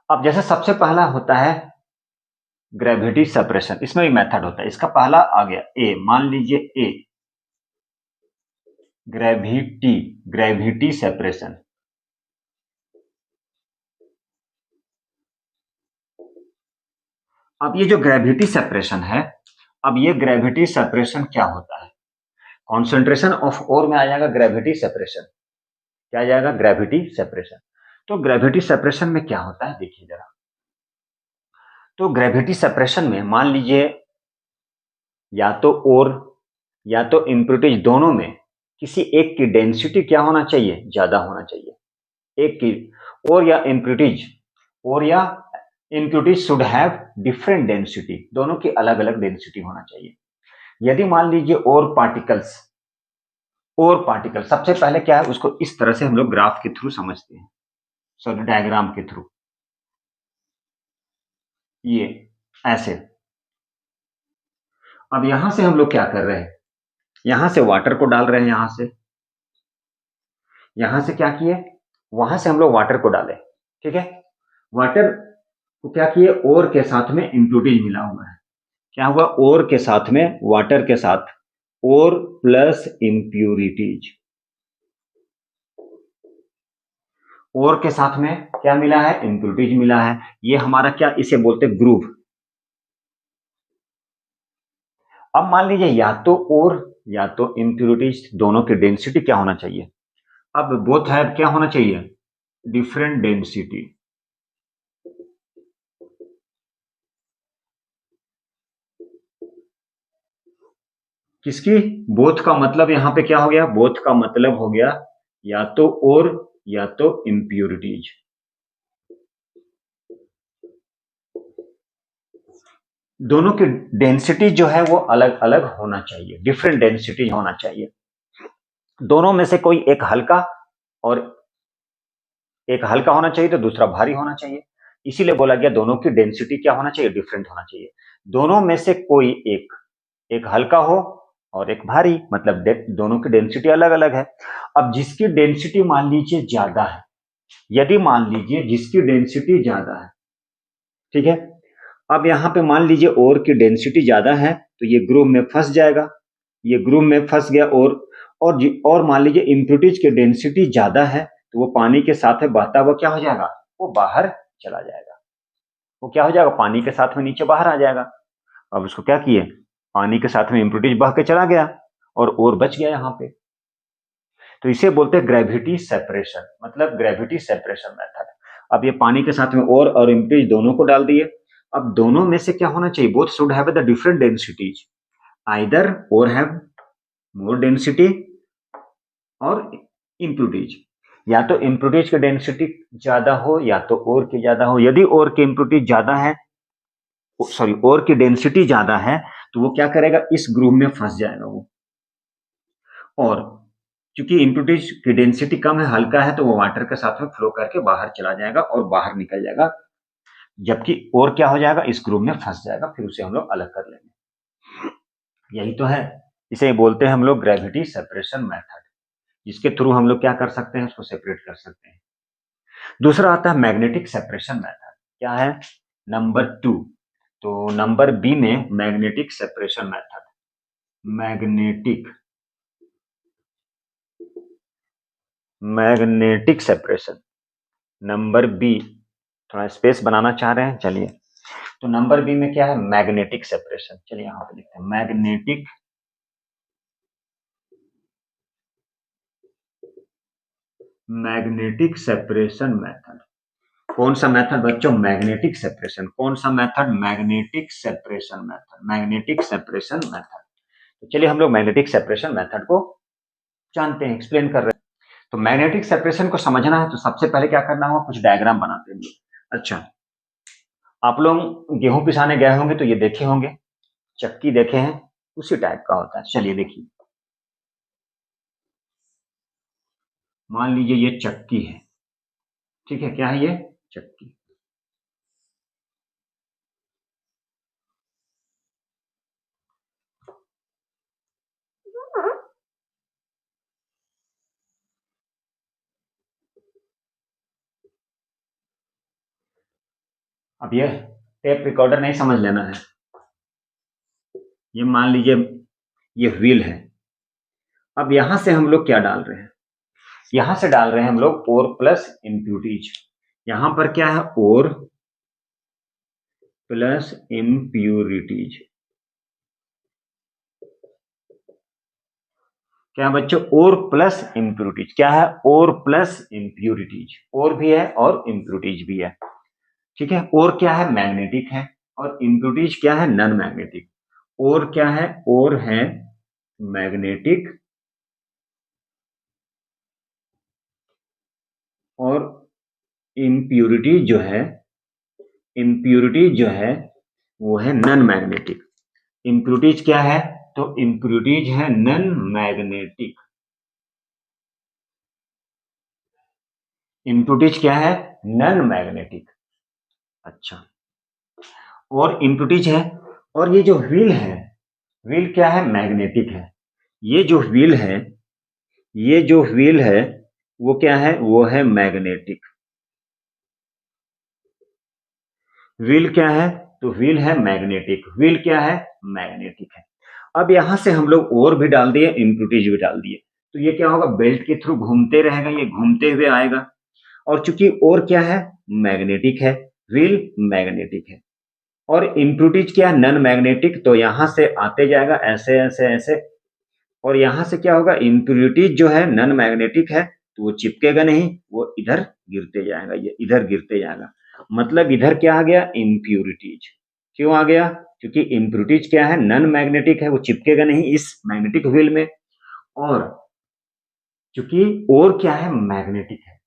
अब जैसे सबसे पहला होता है ग्रेविटी सेपरेशन, इसमें भी मेथड होता है। इसका पहला आ गया ए, मान लीजिए ए, ग्रेविटी सेपरेशन। अब ये जो ग्रेविटी सेपरेशन है, अब ये ग्रेविटी सेपरेशन क्या होता है, कॉन्सेंट्रेशन ऑफ ओर में आ जाएगा ग्रेविटी सेपरेशन। क्या आ जाएगा, ग्रेविटी सेपरेशन। तो ग्रेविटी सेपरेशन में क्या होता है देखिए जरा। तो ग्रेविटी सेपरेशन में मान लीजिए या तो ओर या तो इम्प्यूरिटीज, दोनों में किसी एक की डेंसिटी क्या होना चाहिए, ज्यादा होना चाहिए। एक की और या impurities should have different density, दोनों की अलग अलग डेंसिटी होना चाहिए। यदि मान लीजिए और पार्टिकल सबसे पहले क्या है, उसको इस तरह से हम लोग ग्राफ के थ्रू समझते हैं, सॉरी डायग्राम के थ्रू, ये ऐसे। अब यहां से हम लोग क्या कर रहे हैं, यहां से वाटर को डाल रहे हैं, यहां से क्या किए, वहां से हम लोग वाटर को डाले, ठीक है। वाटर तो क्या किए, और के साथ में इम्प्यूरिटीज मिला हुआ है। क्या हुआ, और के साथ में, वाटर के साथ और प्लस इम्प्यूरिटीज, और के साथ में क्या मिला है, इम्प्यूरिटीज मिला है। ये हमारा क्या, इसे बोलते हैं ग्रुव। अब मान लीजिए या तो और या तो इम्प्यूरिटीज, दोनों की डेंसिटी क्या होना चाहिए। अब बोथ है क्या होना चाहिए, डिफरेंट डेंसिटी। किसकी, बोथ का मतलब यहां पे क्या हो गया, बोथ का मतलब हो गया या तो और या तो इम्प्यूरिटीज। दोनों की डेंसिटी जो है वो अलग अलग होना चाहिए, डिफरेंट डेंसिटी होना चाहिए। दोनों में से कोई एक हल्का और एक हल्का होना चाहिए तो दूसरा भारी होना चाहिए। इसीलिए बोला गया दोनों की डेंसिटी क्या होना चाहिए, डिफरेंट होना चाहिए। दोनों में से कोई एक, एक हल्का हो और एक भारी, मतलब दोनों की डेंसिटी अलग अलग है। अब जिसकी डेंसिटी मान लीजिए ज्यादा है, यदि मान लीजिए जिसकी डेंसिटी ज्यादा है, ठीक है, अब यहां पे मान लीजिए और की डेंसिटी ज्यादा है तो ये ग्रुप में फंस जाएगा, ये ग्रुप में फंस गया। और मान लीजिए इम्प्यूरिटीज की डेंसिटी ज्यादा है तो वो पानी के साथ में बहता हुआ क्या हो जाएगा, वो बाहर चला जाएगा। वो क्या हो जाएगा, पानी के साथ में नीचे बाहर आ जाएगा। अब उसको क्या किए, पानी के साथ में इम्प्यूरिटीज बह के चला गया और बच गया यहाँ पे। तो इसे बोलते हैं ग्रेविटी सेपरेशन, मतलब ग्रेविटी सेपरेशन मेथड। अब ये पानी के साथ में और इम्प्यूरिटीज दोनों को डाल दिए। अब दोनों में से क्या होना चाहिए, both should have the different densities, either और हैव मोर डेंसिटी और इम्प्यूरिटीज। या तो इम्प्यूरिटीज की डेंसिटी ज्यादा हो या तो और की ज्यादा हो। यदि और की इम्प्यूरिटीज ज्यादा है, सॉरी और की डेंसिटी ज्यादा है, तो वो क्या करेगा, इस ग्रुप में फंस जाएगा वो। और क्योंकि इम्प्यूरिटीज की डेंसिटी कम है, हल्का है, तो वो वाटर के साथ में फ्लो करके बाहर चला जाएगा और बाहर निकल जाएगा। जबकि और क्या हो जाएगा, इस ग्रुप में फंस जाएगा, फिर उसे हम लोग अलग कर लेंगे। यही तो है, इसे बोलते हैं हम लोग ग्रेविटी सेपरेशन मेथड, जिसके थ्रू हम लोग क्या कर सकते हैं, उसको सेपरेट कर सकते हैं। दूसरा आता है मैग्नेटिक सेपरेशन मेथड। क्या है, नंबर 2। तो नंबर बी में magnetic separation method, magnetic magnetic separation, number B. थोड़ा स्पेस बनाना चाह रहे हैं, चलिए। तो नंबर बी में क्या है, मैग्नेटिक सेपरेशन। चलिए यहां पे लिखते हैं मैग्नेटिक सेपरेशन मेथड। कौन सा मेथड बच्चों, मैग्नेटिक सेपरेशन। कौन सा method, magnetic separation method, magnetic separation method. तो चलिए हम लोग मैग्नेटिक सेपरेशन मेथड को जानते हैं, एक्सप्लेन कर रहे हैं। तो मैग्नेटिक सेपरेशन को समझना है तो सबसे पहले क्या करना होगा, कुछ डायग्राम बनाते हैं। अच्छा, आप लोग गेहूं पिसाने गए होंगे तो ये देखे होंगे, चक्की देखे हैं, उसी टाइप का होता है। चलिए देखिए, मान लीजिए ये चक्की है, ठीक है, क्या है ये, चक्की। अब ये टेप रिकॉर्डर नहीं समझ लेना है। ये मान लीजिए ये व्हील है। अब यहां से हम लोग क्या डाल रहे हैं, यहां से डाल रहे हैं हम लोग और प्लस इम्प्यूरिटीज। यहां पर क्या है, और प्लस इम्प्यूरिटीज। क्या है बच्चों, और प्लस इम्प्यूरिटीज। क्या है, और प्लस इम्प्यूरिटीज, और भी है और इम्प्यूरिटीज भी है, ठीक है। और क्या है, मैग्नेटिक है, और इम्प्यूरिटीज क्या है, नॉन मैग्नेटिक। और क्या है, और है मैग्नेटिक, और इम्प्यूरिटी जो है, इम्प्यूरिटी जो है वो है नॉन मैग्नेटिक। इम्प्यूरिटीज क्या है, तो इम्प्यूरिटीज है नॉन मैग्नेटिक। इम्प्यूरिटीज क्या है, नॉन मैग्नेटिक। अच्छा, और इम्प्यूरिटीज है। और ये जो व्हील है, व्हील क्या है, मैग्नेटिक है। ये जो व्हील है, ये जो व्हील है वो क्या है, वो है मैग्नेटिक। व्हील क्या है? तो व्हील है मैग्नेटिक। व्हील क्या है? मैग्नेटिक है। अब यहां से हम लोग और भी डाल दिए, इम्प्यूरिटीज भी डाल दिए, तो ये क्या होगा? बेल्ट के थ्रू घूमते रहेगा, ये घूमते हुए आएगा। और चूंकि और क्या है? मैग्नेटिक है, व्हील मैग्नेटिक है। और इम्प्यूरिटीज क्या है? नॉन मैग्नेटिक, तो यहां से आते जाएगा ऐसे ऐसे ऐसे, और यहां से क्या होगा? इम्प्यूरिटीज जो है नॉन मैग्नेटिक है, तो वो चिपकेगा नहीं, वो इधर गिरते जाएगा, ये इधर गिरते जाएगा। मतलब इधर क्या आ गया? इम्प्यूरिटीज। क्यों आ गया? क्योंकि इम्प्यूरिटीज क्या है? नॉन मैग्नेटिक है, वो चिपकेगा नहीं इस मैग्नेटिक व्हील में। और चूंकि और क्या है? मैग्नेटिक है,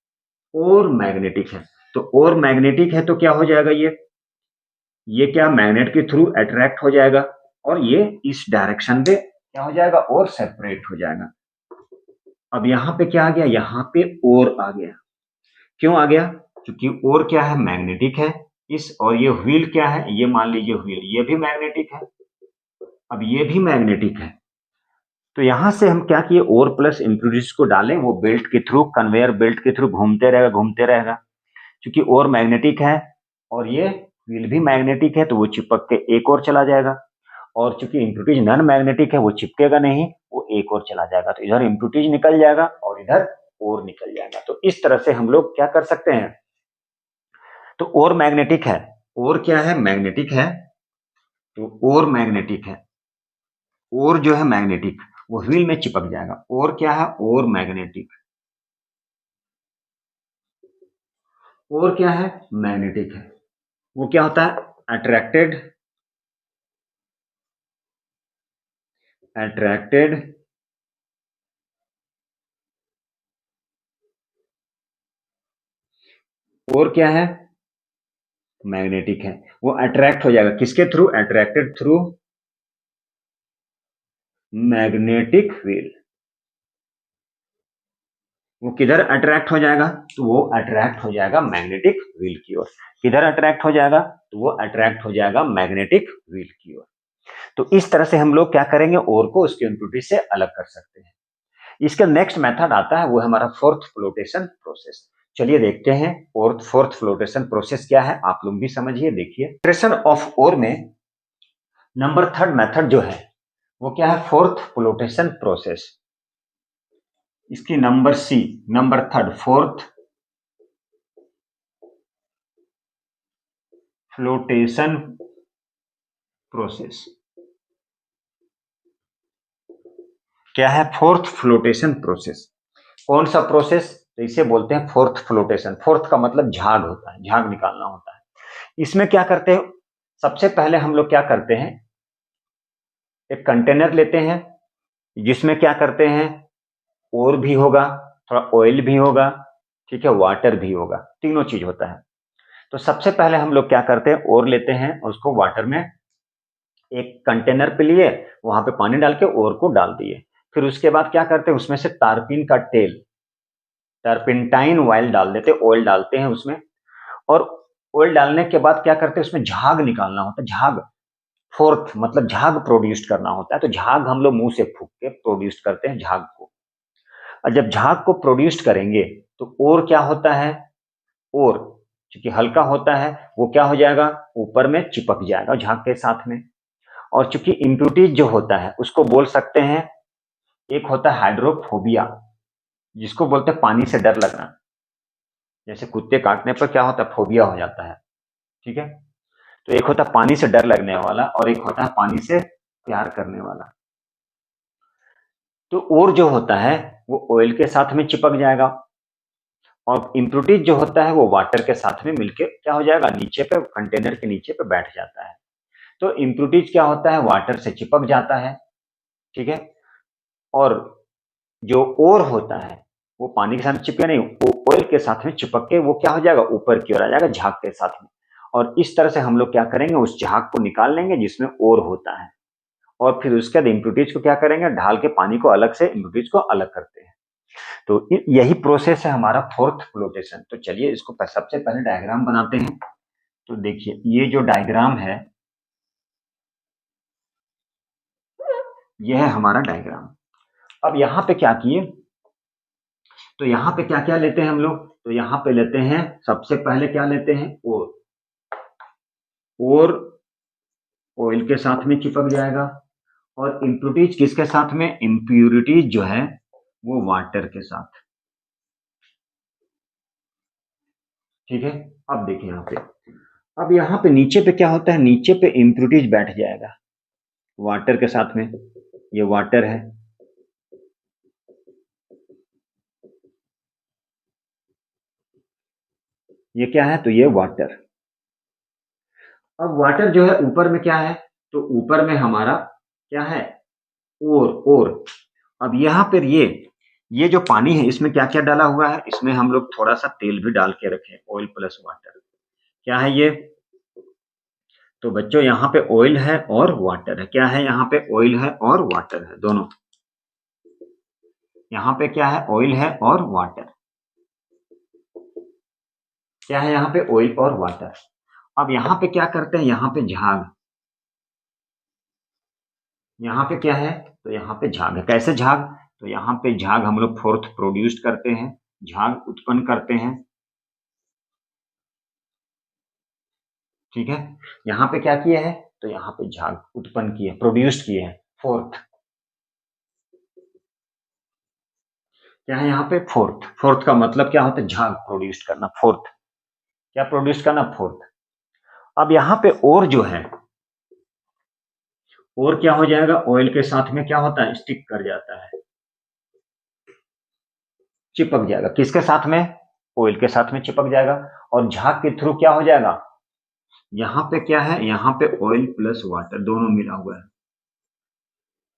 और मैग्नेटिक है, तो और मैग्नेटिक है तो क्या हो जाएगा? ये क्या? मैग्नेट के थ्रू अट्रैक्ट हो जाएगा, और ये इस डायरेक्शन पे क्या हो जाएगा? और सेपरेट हो जाएगा। अब यहाँ पे क्या आ गया? यहाँ पे और आ गया। क्यों आ गया? क्योंकि और क्या है? मैग्नेटिक है इस, और ये व्हील क्या है? ये मान लीजिए व्हील, ये भी मैग्नेटिक है। अब ये भी मैग्नेटिक है, तो यहां से हम क्या किए? और प्लस इम्प्यूरिटीज को डालें, वो बेल्ट के थ्रू, कन्वेयर बेल्ट के थ्रू घूमते रहेगा, घूमते रहेगा। क्योंकि और मैग्नेटिक है, और ये व्हील भी मैग्नेटिक है, तो वो चिपक के एक और चला जाएगा। और चूंकि इम्प्यूरिटीज नॉन मैग्नेटिक है, वो चिपकेगा नहीं, वो एक और चला जाएगा, तो इधर इम्प्यूरिटीज निकल जाएगा और इधर और निकल जाएगा। तो इस तरह से हम लोग क्या कर सकते हैं? तो और मैग्नेटिक है, और क्या है? मैग्नेटिक है, तो और मैग्नेटिक है, और जो है मैग्नेटिक, वो व्हील में चिपक जाएगा। और क्या है? और मैग्नेटिक, और क्या है? मैग्नेटिक है, वो क्या होता है? अट्रैक्टेड, अट्रैक्टेड, और क्या है? मैग्नेटिक है, वो अट्रैक्ट हो जाएगा, किसके through? Attracted through magnetic wheel. वो किधर अट्रैक्ट हो जाएगा? तो वो अट्रैक्ट हो जाएगा मैग्नेटिक व्हील की ओर। किधर अट्रैक्ट हो जाएगा? तो वो अट्रैक्ट हो जाएगा मैग्नेटिक व्हील की ओर। तो इस तरह से हम लोग क्या करेंगे? और को उसके इम्प्यूरिटी से अलग कर सकते हैं। इसका नेक्स्ट मेथड आता है, वो है हमारा फोर्थ फ्लोटेशन प्रोसेस। चलिए देखते हैं और फोर्थ फ्लोटेशन प्रोसेस क्या है, आप लोग भी समझिए, देखिए। फ्लोटेशन ऑफ ओर में नंबर थर्ड मेथड जो है, वो क्या है? Froth flotation process. इसकी number C, number third, froth flotation process. क्या है? Froth flotation process. कौन सा प्रोसेस? तो इसे बोलते हैं फोर्थ फ्लोटेशन। फोर्थ का मतलब झाग होता है, झाग निकालना होता है। इसमें क्या करते हैं? सबसे पहले हम लोग क्या करते हैं? एक कंटेनर लेते हैं, जिसमें क्या करते हैं? और भी होगा, थोड़ा ऑयल भी होगा, ठीक है, वाटर भी होगा, तीनों चीज होता है। तो सबसे पहले हम लोग क्या करते हैं? और लेते हैं और उसको वाटर में एक कंटेनर पे लिए, वहां पे पानी डाल के और को डाल दिए। फिर उसके बाद क्या करते हैं? उसमें से तारपीन का तेल, टर्पेंटाइन ऑयल डाल देते, ऑयल डालते हैं उसमें। और ऑयल डालने के बाद क्या करते हैं? उसमें झाग निकालना होता है, झाग। फोर्थ मतलब झाग प्रोड्यूस करना होता है, तो झाग हम लोग मुंह से फूंक के प्रोड्यूस करते हैं झाग को। और जब झाग को प्रोड्यूस करेंगे, तो और क्या होता है? और चूंकि हल्का होता है, वो क्या हो जाएगा? ऊपर में चिपक जाएगा झाग के साथ में। और चूंकि इम्प्यूरिटीज जो होता है, उसको बोल सकते हैं, एक होता है हाइड्रोफोबिया, जिसको बोलते हैं पानी से डर लगना। जैसे कुत्ते काटने पर क्या होता है? फोबिया हो जाता है, ठीक है। तो एक होता है पानी से डर लगने वाला, और एक होता है पानी से प्यार करने वाला। तो और जो होता है, वो ऑयल के साथ में चिपक जाएगा, और इम्प्यूरिटीज जो होता है, वो वाटर के साथ में मिलके क्या हो जाएगा? नीचे पे, कंटेनर के नीचे पे बैठ जाता है। तो इम्प्यूरिटीज क्या होता है? वाटर से चिपक जाता है, ठीक है। और जो और होता है, वो पानी के साथ चिपके नहीं, वो ऑयल के साथ में चिपक के वो क्या हो जाएगा? ऊपर की ओर आ जाएगा झाग के साथ में। और इस तरह से हम लोग क्या करेंगे? उस झाग को निकाल लेंगे जिसमें और होता है, और फिर उसके बाद इम्प्यूरिटीज को क्या करेंगे? ढाल के पानी को अलग से, इम्प्यूरिटीज को अलग करते हैं। तो यही प्रोसेस है हमारा फोर्थ फ्लोटेशन। तो चलिए इसको सबसे पहले डायग्राम बनाते हैं। तो देखिए, ये जो डायग्राम है, ये है हमारा डायग्राम। अब यहाँ पे क्या किए? तो यहाँ पे क्या क्या लेते हैं हम लोग? तो यहाँ पे लेते हैं, सबसे पहले क्या लेते हैं? और। और ऑयल के साथ में चिपक जाएगा, और इम्प्यूरिटीज किसके साथ में, इम्प्यूरिटीज जो है वो वाटर के साथ। ठीक है, अब देखिए यहाँ पे, अब यहाँ पे नीचे पे क्या होता है, नीचे पे इम्प्यूरिटीज बैठ जाएगा वाटर के साथ में। ये वाटर है, ये क्या है, तो ये वाटर। अब वाटर जो है ऊपर में क्या है, तो ऊपर में हमारा क्या है, और अब यहाँ पर ये जो पानी है इसमें क्या क्या डाला हुआ है, इसमें हम लोग थोड़ा सा तेल भी डाल के रखे, ऑयल प्लस वाटर। क्या है ये, तो बच्चों यहाँ पे ऑयल है और वाटर है। क्या है, यहाँ पे ऑयल है और वाटर है दोनों। यहाँ पे क्या है, ऑयल है और वाटर। क्या है, यहाँ पे ऑयल और वाटर। अब यहाँ पे क्या करते हैं, यहाँ पे झाग, यहाँ पे क्या है, तो यहाँ पे झाग है। कैसे झाग, तो यहाँ पे झाग हम लोग फोर्थ प्रोड्यूस करते हैं, झाग उत्पन्न करते हैं। ठीक है, यहाँ पे क्या किया है, तो यहाँ पे झाग उत्पन्न किए, प्रोड्यूस किए हैं, फोर्थ। क्या है यहाँ पे, फोर्थ। फोर्थ का मतलब क्या होता है, झाग प्रोड्यूस करना, फोर्थ। क्या प्रोड्यूस करना, फोर्थ। अब यहाँ पे और जो है, और क्या हो जाएगा, ऑयल के साथ में क्या होता है, स्टिक कर जाता है, चिपक जाएगा। किसके साथ में, ऑयल के साथ में चिपक जाएगा। और झाग के थ्रू क्या हो जाएगा, यहाँ पे क्या है, यहाँ पे ऑयल प्लस वाटर दोनों मिला हुआ है।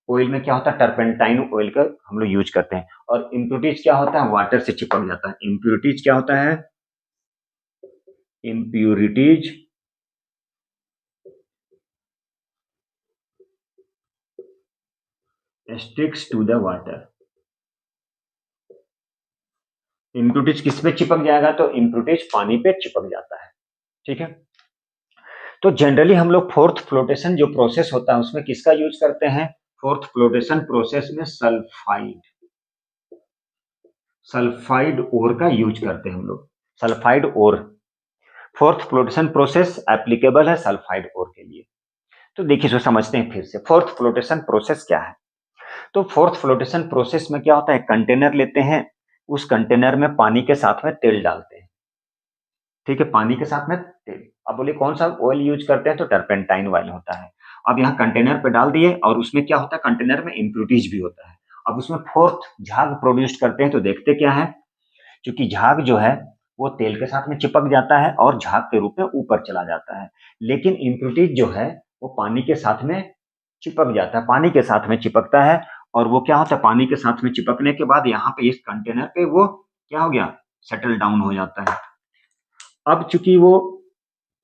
ऑयल में क्या होता है, टर्पेंटाइन ऑयल का हम लोग यूज करते हैं। और इम्प्यूरिटीज क्या होता है, वाटर से चिपक जाता है। इम्प्यूरिटीज क्या होता है, impurities sticks to the water. Impurities किस पे चिपक जाएगा, तो इम्प्यूरिटीज पानी पे चिपक जाता है। ठीक है, तो जनरली हम लोग फोर्थ फ्लोटेशन जो प्रोसेस होता है उसमें किसका यूज करते हैं, फोर्थ फ्लोटेशन प्रोसेस में सल्फाइड ओर का यूज करते हैं हम लोग। Sulphide ore, froth flotation process applicable है सल्फाइड ओर के लिए। तो देखिए सो समझते हैं फिर से, फोर्थ फ्लोटेशन प्रोसेस क्या है। तो फोर्थ फ्लोटेशन प्रोसेस में क्या होता है, कंटेनर लेते हैं, उस कंटेनर में पानी के साथ में तेल डालते हैं। ठीक है, पानी के साथ में तेल। अब बोलिए कौन सा ऑयल यूज करते हैं, तो टर्पेंटाइन ऑयल होता है। अब यहाँ कंटेनर पे डाल दिए, और उसमें क्या होता है, कंटेनर में इम्प्यूरिटीज भी होता है। अब उसमें फोर्थ झाग प्रोड्यूस करते हैं, तो देखते क्या है, क्योंकि झाग जो है वो तेल के साथ में चिपक जाता है और झाग के रूप में ऊपर चला जाता है। लेकिन इम्प्यूरिटीज जो है वो पानी के साथ में चिपक जाता है, पानी के साथ में चिपकता है। और वो क्या होता है, पानी के साथ में चिपकने के बाद यहाँ पे इस कंटेनर पे वो क्या हो गया, सेटल डाउन हो जाता है। अब चूंकि वो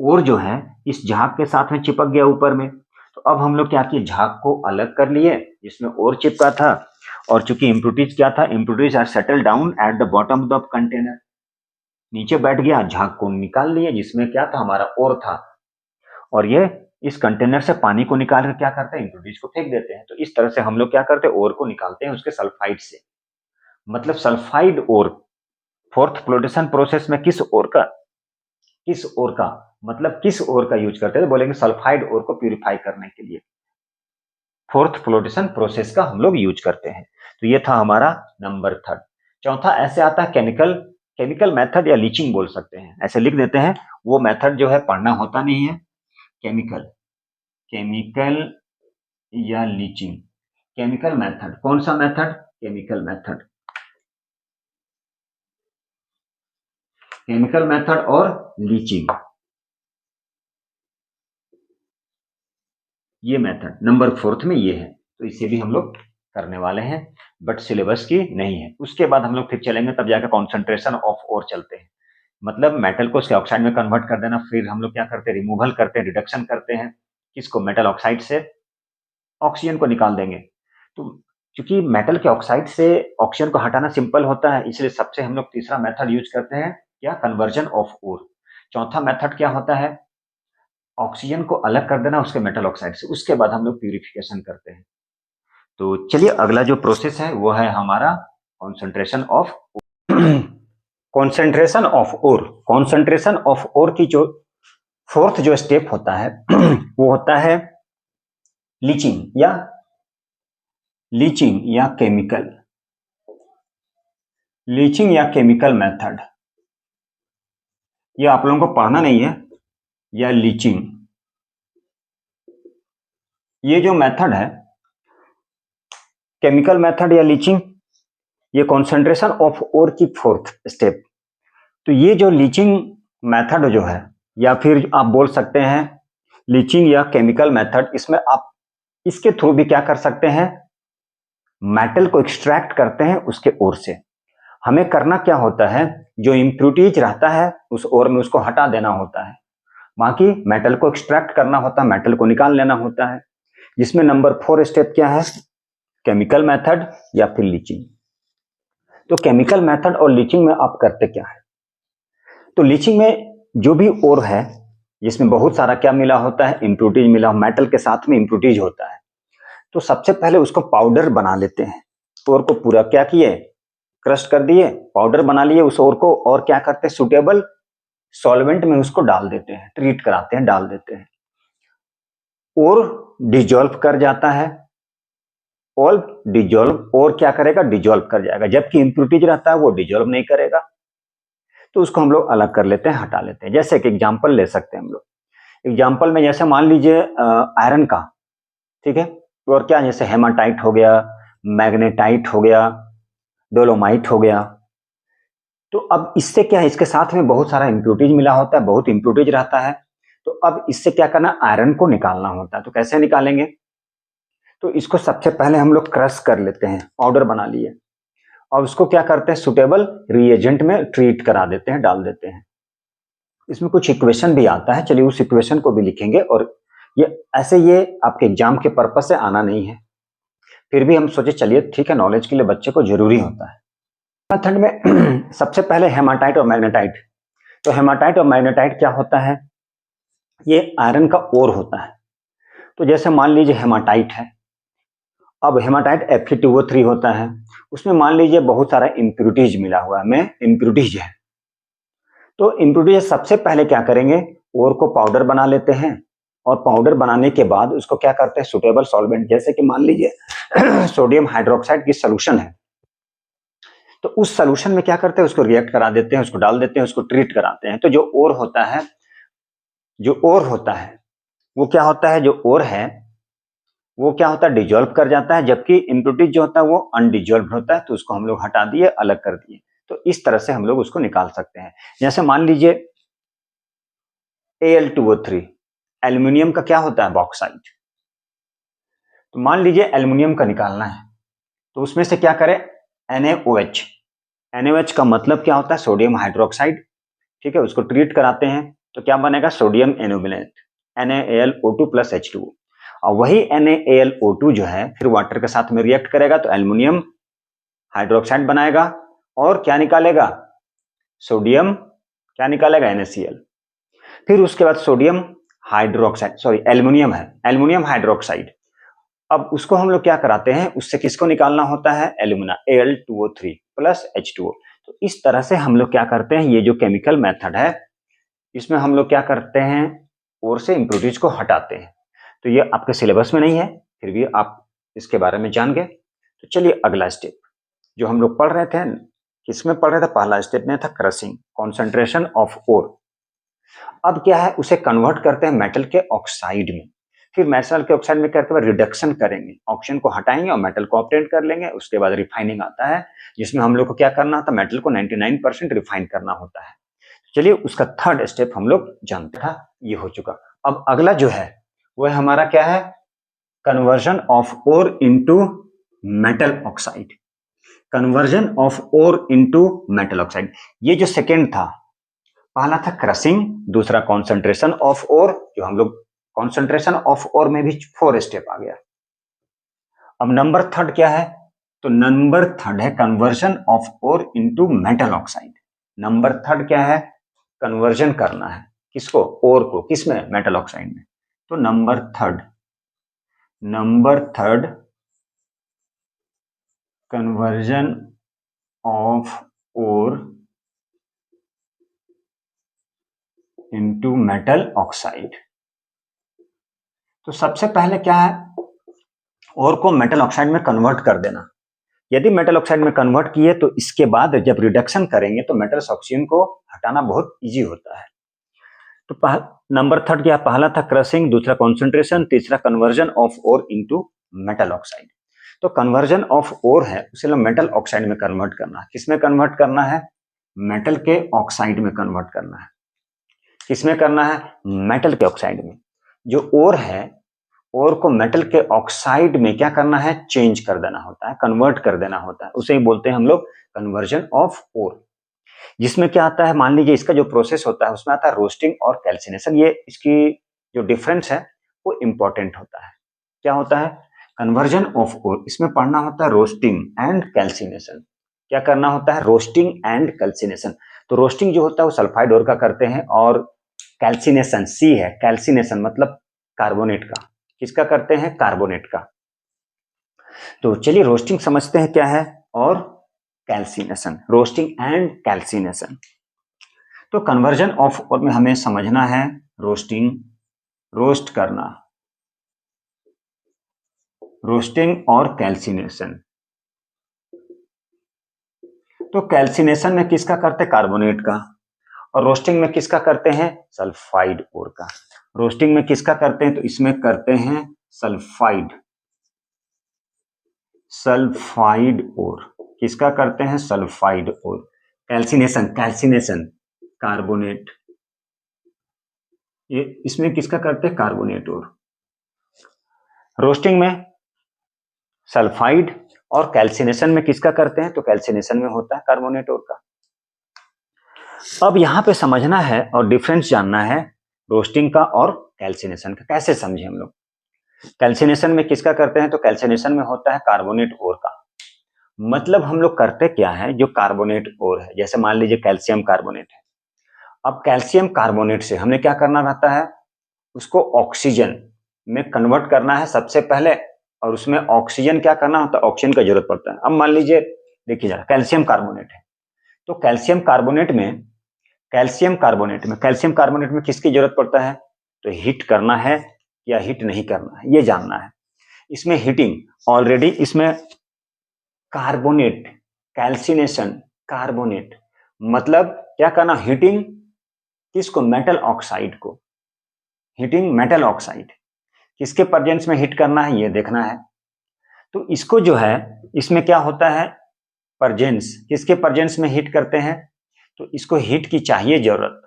और जो है इस झाग के साथ में चिपक गया ऊपर में, तो अब हम लोग क्या किए, झाग को अलग कर लिए जिसमें और चिपका था। और चूंकि इम्प्यूरिटीज क्या था, impurities are settle down at the bottom of the container, नीचे बैठ गया, झाग को निकाल लिए जिसमें क्या था, हमारा और था। और ये इस कंटेनर से पानी को निकाल कर क्या करते हैं, इम्प्यूरिटीज को फेंक देते हैं। तो इस तरह से हम लोग क्या करते हैं, और को निकालते हैं उसके सल्फाइड से। मतलब सल्फाइड और, फोर्थ फ्लोटेशन प्रोसेस में किस ओर का, मतलब किस ओर का यूज करते हैं, तो बोलेंगे सल्फाइड ओर को प्यूरिफाई करने के लिए फोर्थ फ्लोटेशन प्रोसेस का हम लोग यूज करते हैं। तो ये था हमारा नंबर थर्ड। चौथा ऐसे आता है केमिकल मेथड या लीचिंग बोल सकते हैं, ऐसे लिख देते हैं। वो मेथड जो है पढ़ना होता नहीं है, केमिकल या लीचिंग। केमिकल मेथड, कौन सा मेथड, केमिकल मेथड और लीचिंग, ये मेथड नंबर फोर्थ में ये है। तो इसे भी हम लोग करने वाले हैं, बट सिलेबस की नहीं है। उसके बाद हम लोग फिर चलेंगे, तब जाकर कॉन्सेंट्रेशन ऑफ ओर चलते हैं। मतलब मेटल को उसके ऑक्साइड में कन्वर्ट कर देना। फिर हम लोग क्या करते हैं, रिमूवल करते हैं, रिडक्शन करते हैं। किसको, मेटल ऑक्साइड से ऑक्सीजन को निकाल देंगे। तो क्योंकि मेटल के ऑक्साइड से ऑक्सीजन को हटाना सिंपल होता है, इसलिए सबसे हम लोग तीसरा मेथड यूज करते हैं, क्या, कन्वर्जन ऑफ ओर। चौथा मेथड क्या होता है, ऑक्सीजन को अलग कर देना उसके मेटल ऑक्साइड से, उसके बाद हम लोग प्यूरिफिकेशन करते हैं। तो चलिए अगला जो प्रोसेस है वो है हमारा concentration of concentration of ore की जो फोर्थ जो स्टेप होता है वो होता है लीचिंग या केमिकल मेथड। ये आप लोगों को पढ़ना नहीं है, या लीचिंग। ये जो मेथड है केमिकल मेथड या लीचिंग, ये कॉन्सेंट्रेशन ऑफ ओर की फोर्थ स्टेप। तो ये जो लीचिंग मेथड जो है, या फिर आप बोल सकते हैं लीचिंग या केमिकल मेथड, इसमें आप इसके थ्रू भी क्या कर सकते हैं, मेटल को एक्सट्रैक्ट करते हैं उसके ओर से। हमें करना क्या होता है, जो इम्प्यूरिटीज रहता है उस ओर में उसको हटा देना होता है, बाकी मेटल को एक्सट्रैक्ट करना होता है, मेटल को निकाल लेना होता है। जिसमें नंबर 4 स्टेप क्या है, केमिकल मेथड या फिर लीचिंग। तो केमिकल मेथड और लीचिंग में आप करते क्या है, तो लीचिंग में जो भी ओर है जिसमें बहुत सारा क्या मिला होता है, इम्प्यूरिटीज मिला, मेटल के साथ में इम्प्यूरिटीज होता है, तो सबसे पहले उसको पाउडर बना लेते हैं। ओर को पूरा क्या किए, क्रश कर दिए, पाउडर बना लिए उस ओर को, और क्या करते हैं, सुटेबल सॉल्वेंट में उसको डाल देते हैं, ट्रीट कराते हैं, डाल देते हैं, और डिजोल्व कर जाता है। और डिजोल्व और क्या करेगा, डिजोल्व कर जाएगा, जबकि इम्प्यूरिटीज रहता है वो डिजोल्व नहीं करेगा। तो उसको हम लोग अलग कर लेते हैं, हटा लेते हैं। जैसे कि एग्जांपल ले सकते हैं हम लोग, एग्जांपल में जैसे मान लीजिए आयरन का, ठीक है, और क्या, जैसे हेमाटाइट हो गया, मैग्नेटाइट हो गया, डोलोमाइट हो गया। तो अब इससे क्या है, इसके साथ में बहुत सारा इम्प्यूरिटीज मिला होता है, बहुत इम्प्यूरिटीज रहता है। तो अब इससे क्या करना, आयरन को निकालना होता है। तो कैसे निकालेंगे, तो इसको सबसे पहले हम लोग क्रश कर लेते हैं, पाउडर बना लिए, और उसको क्या करते हैं, सुटेबल रिएजेंट में ट्रीट करा देते हैं, डाल देते हैं। इसमें कुछ इक्वेशन भी आता है, चलिए उस इक्वेशन को भी लिखेंगे। और ये आपके एग्जाम के पर्पस से आना नहीं है, फिर भी हम सोचे चलिए ठीक है, नॉलेज के लिए बच्चे को जरूरी होता है। मेथड में सबसे पहले हेमाटाइट और मैग्नेटाइट। तो हेमाटाइट और मैग्नेटाइट क्या होता है, ये आयरन का ओर होता है। तो जैसे मान लीजिए हेमाटाइट है, अब हेमाटाइट Fe2O3 होता है, उसमें मान लीजिए बहुत सारा इम्प्यूरिटीज मिला हुआ है, में इम्प्यूरिटीज है। तो इम्प्यूरिटीज सबसे पहले क्या करेंगे, ओर को पाउडर बना लेते हैं, और पाउडर बनाने के बाद उसको क्या करते हैं, सुटेबल सॉल्वेंट, जैसे कि मान लीजिए सोडियम हाइड्रोक्साइड की सोल्यूशन है, तो उस सोल्यूशन में क्या करते हैं, उसको रिएक्ट करा देते हैं, उसको डाल देते हैं, उसको ट्रीट कराते हैं। तो जो ओर होता है, वो क्या होता है, जो ओर है वो क्या होता है, डिजोल्व कर जाता है, जबकि इम्प्यूरिटीज जो होता है वो अनडिजोल्व होता है। तो उसको हम लोग हटा दिए, अलग कर दिए। तो इस तरह से हम लोग उसको निकाल सकते हैं। जैसे मान लीजिए Al2O3, एल्यूमिनियम का क्या होता है, बॉक्साइट। तो मान लीजिए एल्यूमिनियम का निकालना है, तो उसमें से क्या करें, NaOH। NaOH का मतलब क्या होता है, सोडियम हाइड्रोक्साइड, ठीक है, उसको ट्रीट कराते हैं, तो क्या बनेगा, सोडियम एनोबिलेट, NaAlO2 प्लस H2O। और वही NaAlO2 जो है फिर वाटर के साथ में रिएक्ट करेगा, तो एल्युमिनियम हाइड्रोक्साइड बनाएगा, और क्या निकालेगा, सोडियम, क्या निकालेगा, NaCl। फिर उसके बाद सोडियम हाइड्रोक्साइड, सॉरी एल्युमिनियम है, एल्युमिनियम हाइड्रोक्साइड। अब उसको हम लोग क्या कराते हैं, उससे किसको निकालना होता है, एल्यूमिना, Al2O3 प्लस H2O। तो इस तरह से हम लोग क्या करते हैं, ये जो केमिकल मेथड है, इसमें हम लोग क्या करते हैं, ओर से इम्प्यूरिटीज को हटाते हैं। तो ये आपके सिलेबस में नहीं है, फिर भी आप इसके बारे में जान गए। तो चलिए अगला स्टेप जो हम लोग पढ़ रहे थे, किसमें पढ़ रहे थे, पहला स्टेप में था क्रशिंग, कॉन्सेंट्रेशन ऑफ ओर। अब क्या है, उसे कन्वर्ट करते हैं मेटल के ऑक्साइड में। फिर मेटल के ऑक्साइड में करके रिडक्शन करेंगे, ऑक्सीजन को हटाएंगे और मेटल को ऑब्टेन कर लेंगे। उसके बाद रिफाइनिंग आता है, जिसमें हम लोग को क्या करना होता है, मेटल को 99% रिफाइन करना होता है। चलिए उसका थर्ड स्टेप हम लोग जानते हैं, ये हो चुका। अब अगला जो है वो हमारा क्या है, conversion of ore into metal oxide. Conversion of ore into metal oxide, ये जो सेकेंड था, पहला था क्रशिंग, दूसरा कॉन्सेंट्रेशन ऑफ ओर, जो हम लोग कॉन्सेंट्रेशन ऑफ ओर में भी 4 स्टेप आ गया। अब नंबर थर्ड क्या है, तो नंबर थर्ड है conversion of ore into metal oxide. Number third क्या है, कन्वर्जन करना है, किसको, ओर को, किसमें, मेटल ऑक्साइड में। तो number third conversion of ore into metal oxide. तो सबसे पहले क्या है, ओर को मेटल ऑक्साइड में कन्वर्ट कर देना। यदि मेटल ऑक्साइड में कन्वर्ट किए तो इसके बाद जब रिडक्शन करेंगे तो मेटल ऑक्सीजन को हटाना बहुत इजी होता है। तो नंबर थर्ड क्या, पहला था क्रशिंग, दूसरा कॉन्सेंट्रेशन, तीसरा conversion of ore into metal oxide. तो कन्वर्जन ऑफ ओर है उसे लोग मेटल ऑक्साइड में कन्वर्ट करना है। किसमें कन्वर्ट करना है, मेटल के ऑक्साइड में कन्वर्ट करना है। किसमें करना है, मेटल के ऑक्साइड में। जो ओर है, ओर को मेटल के ऑक्साइड में क्या करना है, चेंज कर देना होता है, कन्वर्ट कर देना होता है, उसे ही बोलते हैं हम लोग कन्वर्जन ऑफ ओर। जिसमें क्या आता है, मान लीजिए इसका जो प्रोसेस होता है उसमें आता है रोस्टिंग और कैल्सिनेशन। ये इसकी जो डिफरेंस है वो इंपॉर्टेंट होता है। क्या होता है, कन्वर्जन ऑफ ओर, इसमें पढ़ना होता है रोस्टिंग एंड कैल्सिनेशन। क्या करना होता है, रोस्टिंग एंड कैल्सिनेशन। तो रोस्टिंग जो होता है वो सल्फाइड ओर का करते हैं, और कैल्सिनेशन सी है, कैल्सिनेशन मतलब कार्बोनेट का। किसका करते हैं, कार्बोनेट का। तो चलिए रोस्टिंग समझते हैं क्या है, और कैल्सिनेशन, रोस्टिंग एंड कैल्सिनेशन। तो कन्वर्जन ऑफ ओर में हमें समझना है रोस्टिंग, रोस्ट करना, रोस्टिंग और कैल्सिनेशन। तो कैल्सिनेशन में किसका करते हैं, कार्बोनेट का, और रोस्टिंग में किसका करते हैं, सल्फाइड ओर का। रोस्टिंग में किसका करते हैं, तो इसमें करते हैं सल्फाइड, सल्फाइड ओर। किसका करते हैं, sulphide ore. Calcination, calcination carbonate, ये इसमें किसका करते हैं, कार्बोनेट ओर। रोस्टिंग में सल्फाइड, और कैल्सिनेशन में किसका करते हैं, तो कैल्सिनेशन में होता है कार्बोनेट ओर का। अब यहां पे समझना है और डिफरेंस जानना है रोस्टिंग का और कैल्सिनेशन का। कैसे समझे हम लोग, कैल्सिनेशन में किसका करते हैं, तो कैल्सिनेशन में होता है कार्बोनेट ओर का। मतलब हम लोग करते क्या है, जो कार्बोनेट ओर है, जैसे मान लीजिए कैल्शियम कार्बोनेट है। अब कैल्शियम कार्बोनेट से हमने क्या करना रहता है, उसको ऑक्सीजन में कन्वर्ट करना है सबसे पहले, और उसमें ऑक्सीजन क्या करना होता है, ऑक्सीजन का जरूरत पड़ता है। अब मान लीजिए देखिए जरा, कैल्शियम कार्बोनेट है, तो कैल्शियम कार्बोनेट में, कैल्शियम कार्बोनेट में किसकी जरूरत पड़ता है, तो हीट करना है या हीट नहीं करना है, ये जानना है। इसमें हीटिंग ऑलरेडी, इसमें कार्बोनेट, कैल्सिनेशन, कार्बोनेट, मतलब क्या करना, हीटिंग किसको, मेटल ऑक्साइड को, हीटिंग मेटल ऑक्साइड। किसके प्रेजेंस में हीट करना है, ये देखना है। तो इसको जो है, इसमें क्या होता है, प्रेजेंस, किसके प्रेजेंस में हीट करते हैं, तो इसको हीट की चाहिए जरूरत।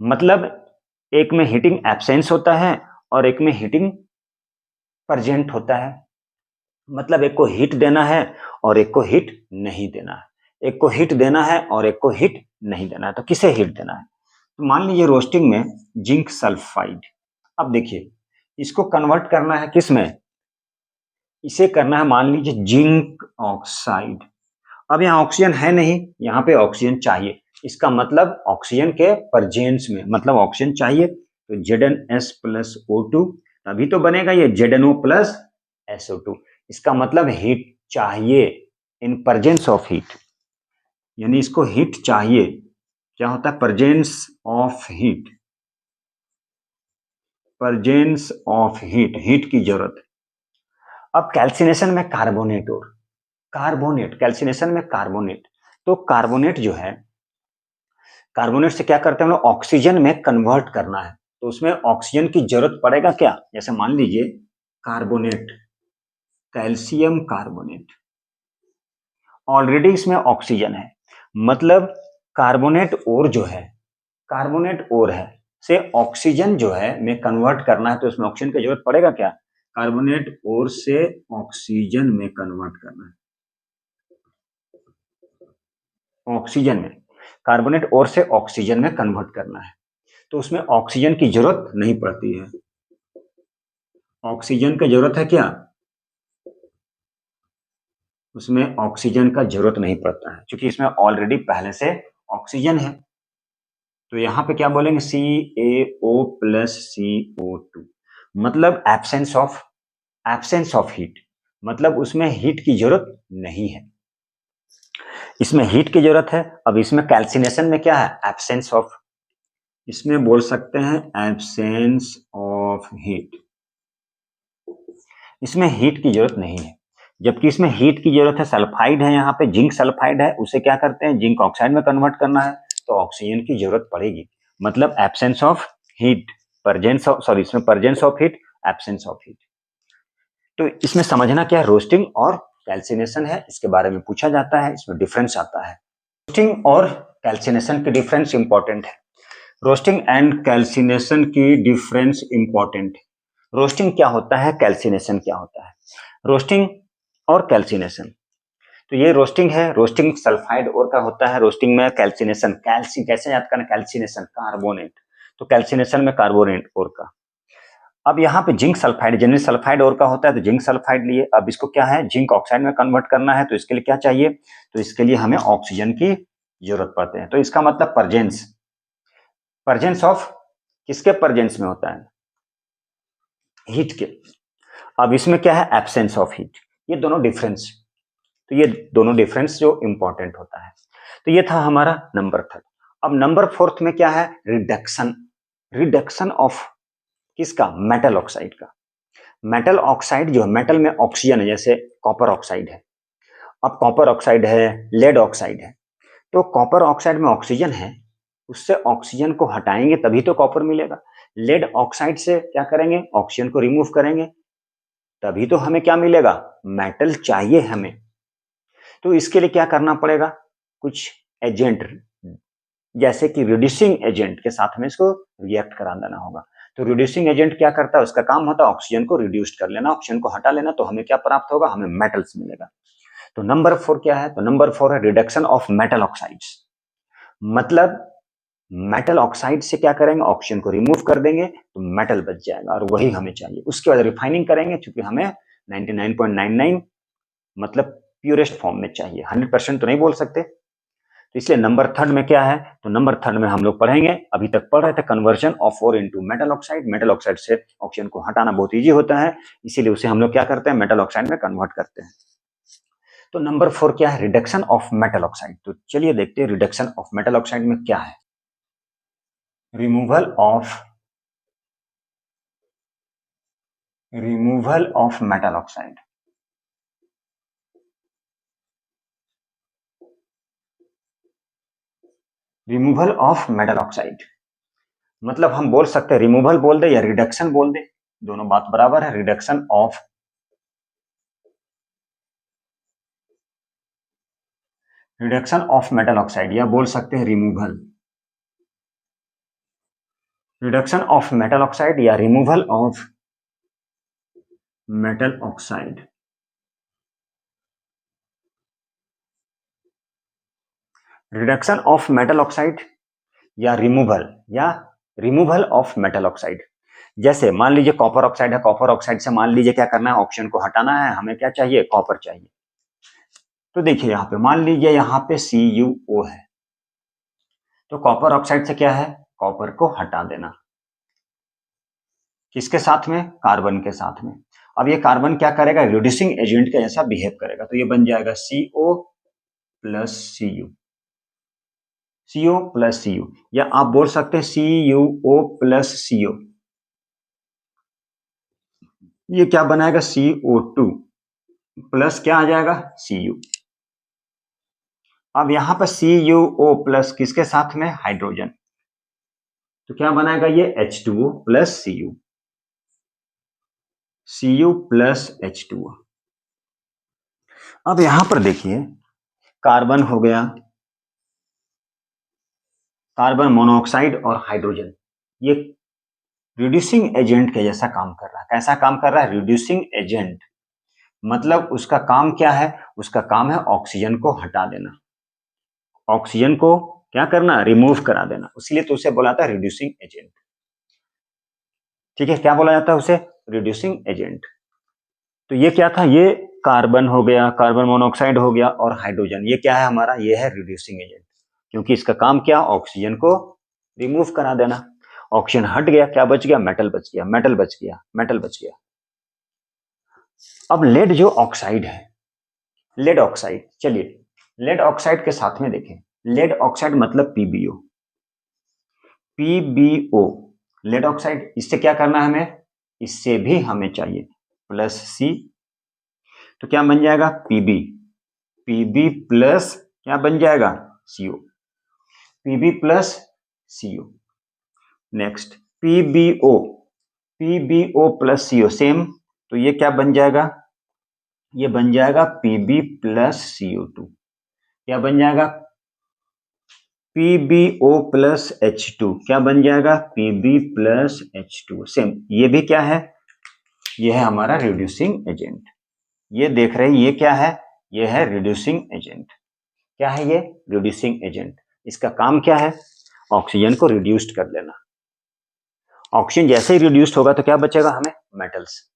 मतलब एक में हीटिंग एब्सेंस होता है और एक में हीटिंग प्रेजेंट होता है। मतलब एक को हीट देना है और एक को हीट नहीं देना है, एक को हीट देना है और एक को हीट नहीं देना है। तो किसे हीट देना है, तो मान लीजिए रोस्टिंग में जिंक सल्फाइड। अब देखिए इसको कन्वर्ट करना है किस में, इसे करना है मान लीजिए जिंक ऑक्साइड। अब यहाँ ऑक्सीजन है नहीं, यहाँ पे ऑक्सीजन चाहिए, इसका मतलब ऑक्सीजन के प्रेजेंस में, मतलब ऑक्सीजन चाहिए, तो Zn प्लस O2, तभी तो बनेगा ये ZnO प्लस SO2। इसका मतलब हीट चाहिए इन प्रेजेंस ऑफ हीट, यानी इसको हीट चाहिए। क्या होता है, presence of heat, presence of heat, heat की जरूरत है। अब कैल्सिनेशन में कार्बोनेट और कार्बोनेट, कैल्सिनेशन में कार्बोनेट, तो कार्बोनेट जो है, कार्बोनेट से क्या करते हैं हम लोग, ऑक्सीजन में कन्वर्ट करना है, तो उसमें ऑक्सीजन की जरूरत पड़ेगा क्या, जैसे मान लीजिए कार्बोनेट, कैल्शियम कार्बोनेट, ऑलरेडी इसमें ऑक्सीजन है, मतलब कार्बोनेट और जो है, कार्बोनेट और है से ऑक्सीजन जो है में कन्वर्ट करना है, तो उसमें ऑक्सीजन की जरूरत पड़ेगा क्या, कार्बोनेट और से ऑक्सीजन में कन्वर्ट करना है, ऑक्सीजन में, कार्बोनेट और से ऑक्सीजन में कन्वर्ट करना है, तो उसमें ऑक्सीजन की जरूरत नहीं पड़ती है। ऑक्सीजन की जरूरत है क्या, उसमें ऑक्सीजन का जरूरत नहीं पड़ता है, क्योंकि इसमें ऑलरेडी पहले से ऑक्सीजन है। तो यहां पे क्या बोलेंगे, CaO प्लस CO2, मतलब एब्सेंस ऑफ हीट, मतलब उसमें हीट की जरूरत नहीं है, इसमें हीट की जरूरत है। अब इसमें कैल्सिनेशन में क्या है, एब्सेंस ऑफ, इसमें बोल सकते हैं एब्सेंस ऑफ हीट। इसमें हीट की जरूरत नहीं है, जबकि इसमें हीट की जरूरत है। सल्फाइड है, यहाँ पे जिंक सल्फाइड है, उसे क्या करते हैं जिंक ऑक्साइड में कन्वर्ट करना है, तो ऑक्सीजन की जरूरत पड़ेगी। मतलब absence of heat, presence of, sorry इसमें presence of heat, absence of heat. तो इसमें समझना क्या है, रोस्टिंग और कैल्सिनेशन है, इसके बारे में पूछा जाता है, इसमें डिफरेंस आता है। रोस्टिंग और कैल्सिनेशन की डिफरेंस इंपॉर्टेंट है। रोस्टिंग एंड कैल्सिनेशन की डिफरेंस इंपॉर्टेंट है। रोस्टिंग क्या होता है, कैल्सिनेशन क्या होता है। रोस्टिंग और कैल्सिनेशन, तो ये रोस्टिंग है, रोस्टिंग सल्फाइड और का होता है। रोस्टिंग में कैल्सिनेशन, कैल्सी कैसे याद करना, कैल्सिनेशन कार्बोनेट, तो कैल्सिनेशन में कार्बोनेट और का। अब यहाँ पे जिंक सल्फाइड, जनरली सल्फाइड और का होता है, तो जिंक सल्फाइड लिए। अब इसको क्या है, जिंक ऑक्साइड में कन्वर्ट करना है, तो इसके लिए क्या चाहिए, तो इसके लिए हमें ऑक्सीजन की जरूरत पड़ते हैं। तो इसका मतलब प्रेजेंस, प्रेजेंस ऑफ किसके प्रेजेंस में होता है, हीट के। अब इसमें क्या है, एब्सेंस ऑफ हीट। ये दोनों डिफरेंस, तो ये दोनों डिफरेंस जो इंपॉर्टेंट होता है। तो ये था हमारा नंबर थर्ड। अब नंबर फोर्थ में क्या है, रिडक्शन। रिडक्शन ऑफ किसका, मेटल ऑक्साइड का। मेटल ऑक्साइड जो है, मेटल में ऑक्सीजन है, जैसे कॉपर ऑक्साइड है। अब कॉपर ऑक्साइड है, लेड ऑक्साइड है, तो कॉपर ऑक्साइड में ऑक्सीजन है, उससे ऑक्सीजन को हटाएंगे तभी तो कॉपर मिलेगा। लेड ऑक्साइड से क्या करेंगे, ऑक्सीजन को रिमूव करेंगे, तभी तो हमें क्या मिलेगा, मेटल चाहिए हमें। तो इसके लिए क्या करना पड़ेगा, कुछ एजेंट, जैसे कि रिड्यूसिंग एजेंट के साथ में इसको रिएक्ट करा देना होगा। तो रिड्यूसिंग एजेंट क्या करता है, उसका काम होता है ऑक्सीजन को रिड्यूस कर लेना, ऑक्सीजन को हटा लेना, तो हमें क्या प्राप्त होगा, हमें मेटल्स मिलेगा। तो नंबर 4 क्या है, तो नंबर 4 है रिडक्शन ऑफ मेटल ऑक्साइड्स। मतलब मेटल ऑक्साइड से क्या करेंगे, ऑक्सीजन को रिमूव कर देंगे, तो मेटल बच जाएगा, और वही हमें चाहिए। उसके बाद रिफाइनिंग करेंगे, क्योंकि हमें 99.99 मतलब प्योरेस्ट फॉर्म में चाहिए, 100% तो नहीं बोल सकते। तो इसलिए नंबर थर्ड में क्या है, तो नंबर थर्ड में हम लोग पढ़ेंगे, अभी तक पढ़ रहे थे, conversion of ore into metal oxide. Metal oxide से ऑक्सीजन को हटाना बहुत इजी होता है, इसीलिए उसे हम लोग क्या करते हैं, मेटल ऑक्साइड में कन्वर्ट करते हैं। तो नंबर 4 क्या है, रिडक्शन ऑफ मेटल ऑक्साइड। तो चलिए देखते हैं रिडक्शन ऑफ मेटल ऑक्साइड में क्या है। Removal of metal oxide. Removal of metal oxide मतलब हम बोल सकते हैं, रिमूवल बोल दे या रिडक्शन बोल दे, दोनों बात बराबर है। रिडक्शन ऑफ मेटल ऑक्साइड, या बोल सकते हैं removal, reduction of metal oxide या removal of metal oxide. Reduction of metal oxide या रिमूवल ऑफ मेटल ऑक्साइड। जैसे मान लीजिए कॉपर ऑक्साइड है, कॉपर ऑक्साइड से मान लीजिए क्या करना है, ऑक्सीजन को हटाना है, हमें क्या चाहिए, कॉपर चाहिए। तो देखिए यहाँ पे मान लीजिए यहाँ पे CuO है, तो कॉपर ऑक्साइड से क्या है, कॉपर को हटा देना, किसके साथ में, कार्बन के साथ में। अब ये कार्बन क्या करेगा, रिड्यूसिंग एजेंट के जैसा बिहेव करेगा, तो ये बन जाएगा CO प्लस Cu, या आप बोल सकते हैं CuO प्लस CO। ये क्या बनाएगा, CO2 प्लस क्या आ जाएगा, Cu। अब यहां पर CuO प्लस किसके साथ में, हाइड्रोजन, तो क्या बनाएगा ये H2O plus Cu plus H2O। अब यहां पर देखिए कार्बन हो गया, कार्बन मोनोऑक्साइड और हाइड्रोजन, ये रिड्यूसिंग एजेंट के जैसा काम कर रहा है। कैसा काम कर रहा है, रिड्यूसिंग एजेंट, मतलब उसका काम क्या है, उसका काम है ऑक्सीजन को हटा देना, ऑक्सीजन को क्या करना, रिमूव करा देना, इसलिए तो उसे बोला जाता है रिड्यूसिंग एजेंट। ठीक है, क्या बोला जाता है उसे, रिड्यूसिंग एजेंट। तो ये क्या था, ये कार्बन हो गया, कार्बन मोनोऑक्साइड हो गया, और हाइड्रोजन, ये क्या है हमारा, ये है रिड्यूसिंग एजेंट, क्योंकि इसका काम क्या, ऑक्सीजन को रिमूव करा देना। ऑक्सीजन हट गया, क्या बच गया, मेटल बच गया, मेटल बच गया। अब लेड जो ऑक्साइड है, लेड ऑक्साइड, चलिए लेड ऑक्साइड के साथ में देखें, लेड ऑक्साइड मतलब PbO। PbO लेड ऑक्साइड, इससे क्या करना है हमें, इससे भी हमें चाहिए प्लस C, तो क्या बन जाएगा Pb प्लस क्या बन जाएगा CO, Pb plus CO। Next PbO plus CO same, तो ये क्या बन जाएगा, ये बन जाएगा Pb प्लस CO2, क्या बन जाएगा PbO प्लस H2, क्या बन जाएगा Pb प्लस H2 सेम। ये भी क्या है, ये है हमारा रिड्यूसिंग एजेंट, ये देख रहे हैं ये क्या है, ये है रिड्यूसिंग एजेंट। क्या है ये, रिड्यूसिंग एजेंट। इसका काम क्या है, ऑक्सीजन को रिड्यूस्ड कर देना। ऑक्सीजन जैसे ही रिड्यूस्ड होगा तो क्या बचेगा हमें, मेटल्स।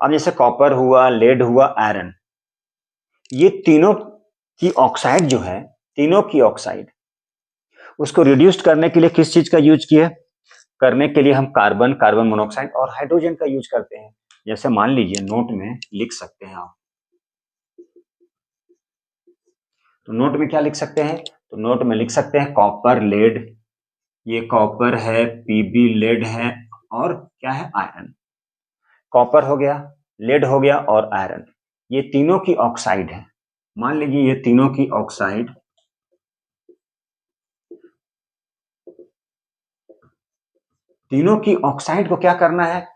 अब जैसे कॉपर हुआ, लेड हुआ, आयरन, ये तीनों की ऑक्साइड जो है, तीनों की ऑक्साइड, उसको रिड्यूस्ड करने के लिए किस चीज का यूज किया, करने के लिए हम कार्बन मोनोऑक्साइड और हाइड्रोजन का यूज करते हैं। जैसे मान लीजिए नोट में लिख सकते हैं आप, तो नोट में क्या लिख सकते हैं, तो नोट में लिख सकते हैं कॉपर लेड, ये कॉपर है, पीबी लेड है, और क्या है आयरन। कॉपर हो गया, लेड हो गया और आयरन, ये तीनों की ऑक्साइड है। मान लीजिए ये तीनों की ऑक्साइड, तीनों की ऑक्साइड को क्या करना है,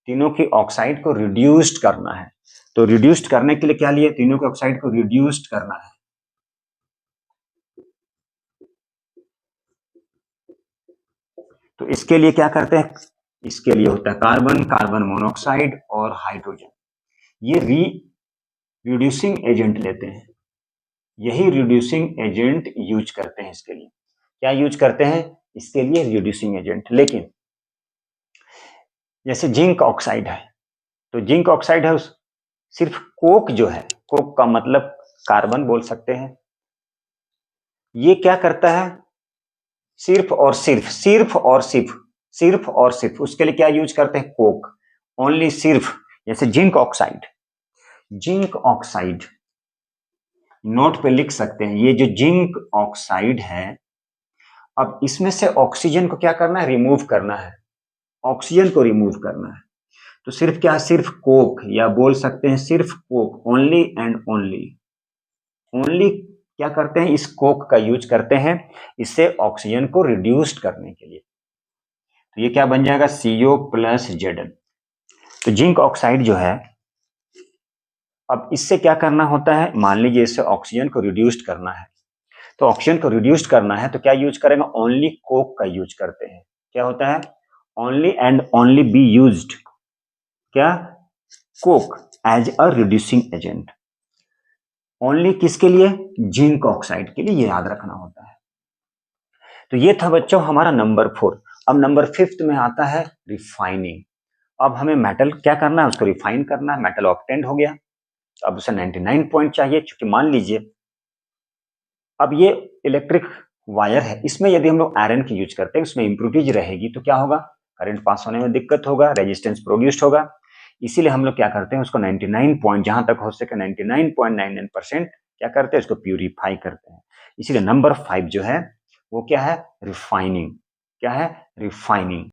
तीनों की ऑक्साइड को रिड्यूस्ड करना है। तो रिड्यूस्ड करने के लिए क्या लिए, तीनों की ऑक्साइड को रिड्यूस्ड करना है। तो इसके लिए क्या करते हैं, इसके लिए होता है कार्बन मोनोऑक्साइड और हाइड्रोजन, ये रिड्यूसिंग एजेंट लेते हैं, यही रिड्यूसिंग एजेंट यूज करते हैं इसके लिए। क्या यूज करते हैं, इसके लिए रिड्यूसिंग एजेंट। लेकिन जैसे जिंक ऑक्साइड है, तो जिंक ऑक्साइड है, उस सिर्फ कोक जो है, कोक का मतलब कार्बन बोल सकते हैं, ये क्या करता है, सिर्फ और सिर्फ उसके लिए क्या यूज करते हैं, कोक, ओनली सिर्फ। जैसे जिंक ऑक्साइड नोट पे लिख सकते हैं, ये जो जिंक ऑक्साइड है, अब इसमें से ऑक्सीजन को क्या करना है, रिमूव करना है, ऑक्सीजन को रिमूव करना है। तो सिर्फ क्या, सिर्फ कोक, या बोल सकते हैं सिर्फ कोक, ओनली एंड ओनली क्या करते हैं, इस कोक का यूज करते हैं, इससे ऑक्सीजन को रिड्यूस्ड करने के लिए। तो ये क्या बन जाएगा, CO प्लस Zn। तो जिंक ऑक्साइड जो है, अब इससे क्या करना होता है, मान लीजिए इससे ऑक्सीजन को रिड्यूस्ड करना है, तो ऑक्सीजन को रिड्यूस्ड करना है तो क्या यूज करेंगे, ओनली कोक का यूज करते हैं। क्या होता है, only and only be used, क्या, coke as a reducing agent, only किसके लिए, जिंक ऑक्साइड के लिए, ये याद रखना होता है। तो ये था बच्चों हमारा नंबर 4। अब नंबर 5 में आता है रिफाइनिंग। अब हमें मेटल क्या करना है, उसको रिफाइन करना है, मेटल ऑक्टेंट हो गया, अब उसे 99 पॉइंट चाहिए, क्योंकि मान लीजिए अब ये इलेक्ट्रिक वायर है, इसमें यदि हम लोग आयरन की यूज करते हैं, उसमें इंप्रूविटीज रहेगी, तो क्या होगा, करंट पास होने में दिक्कत होगा, रेजिस्टेंस प्रोड्यूस्ड होगा। इसीलिए हम लोग क्या करते हैं, उसको 99 पॉइंट, जहां तक हो सके 99.99% क्या करते हैं, उसको प्यूरिफाई करते हैं। इसीलिए नंबर 5 जो है वो क्या है, रिफाइनिंग। क्या है, रिफाइनिंग।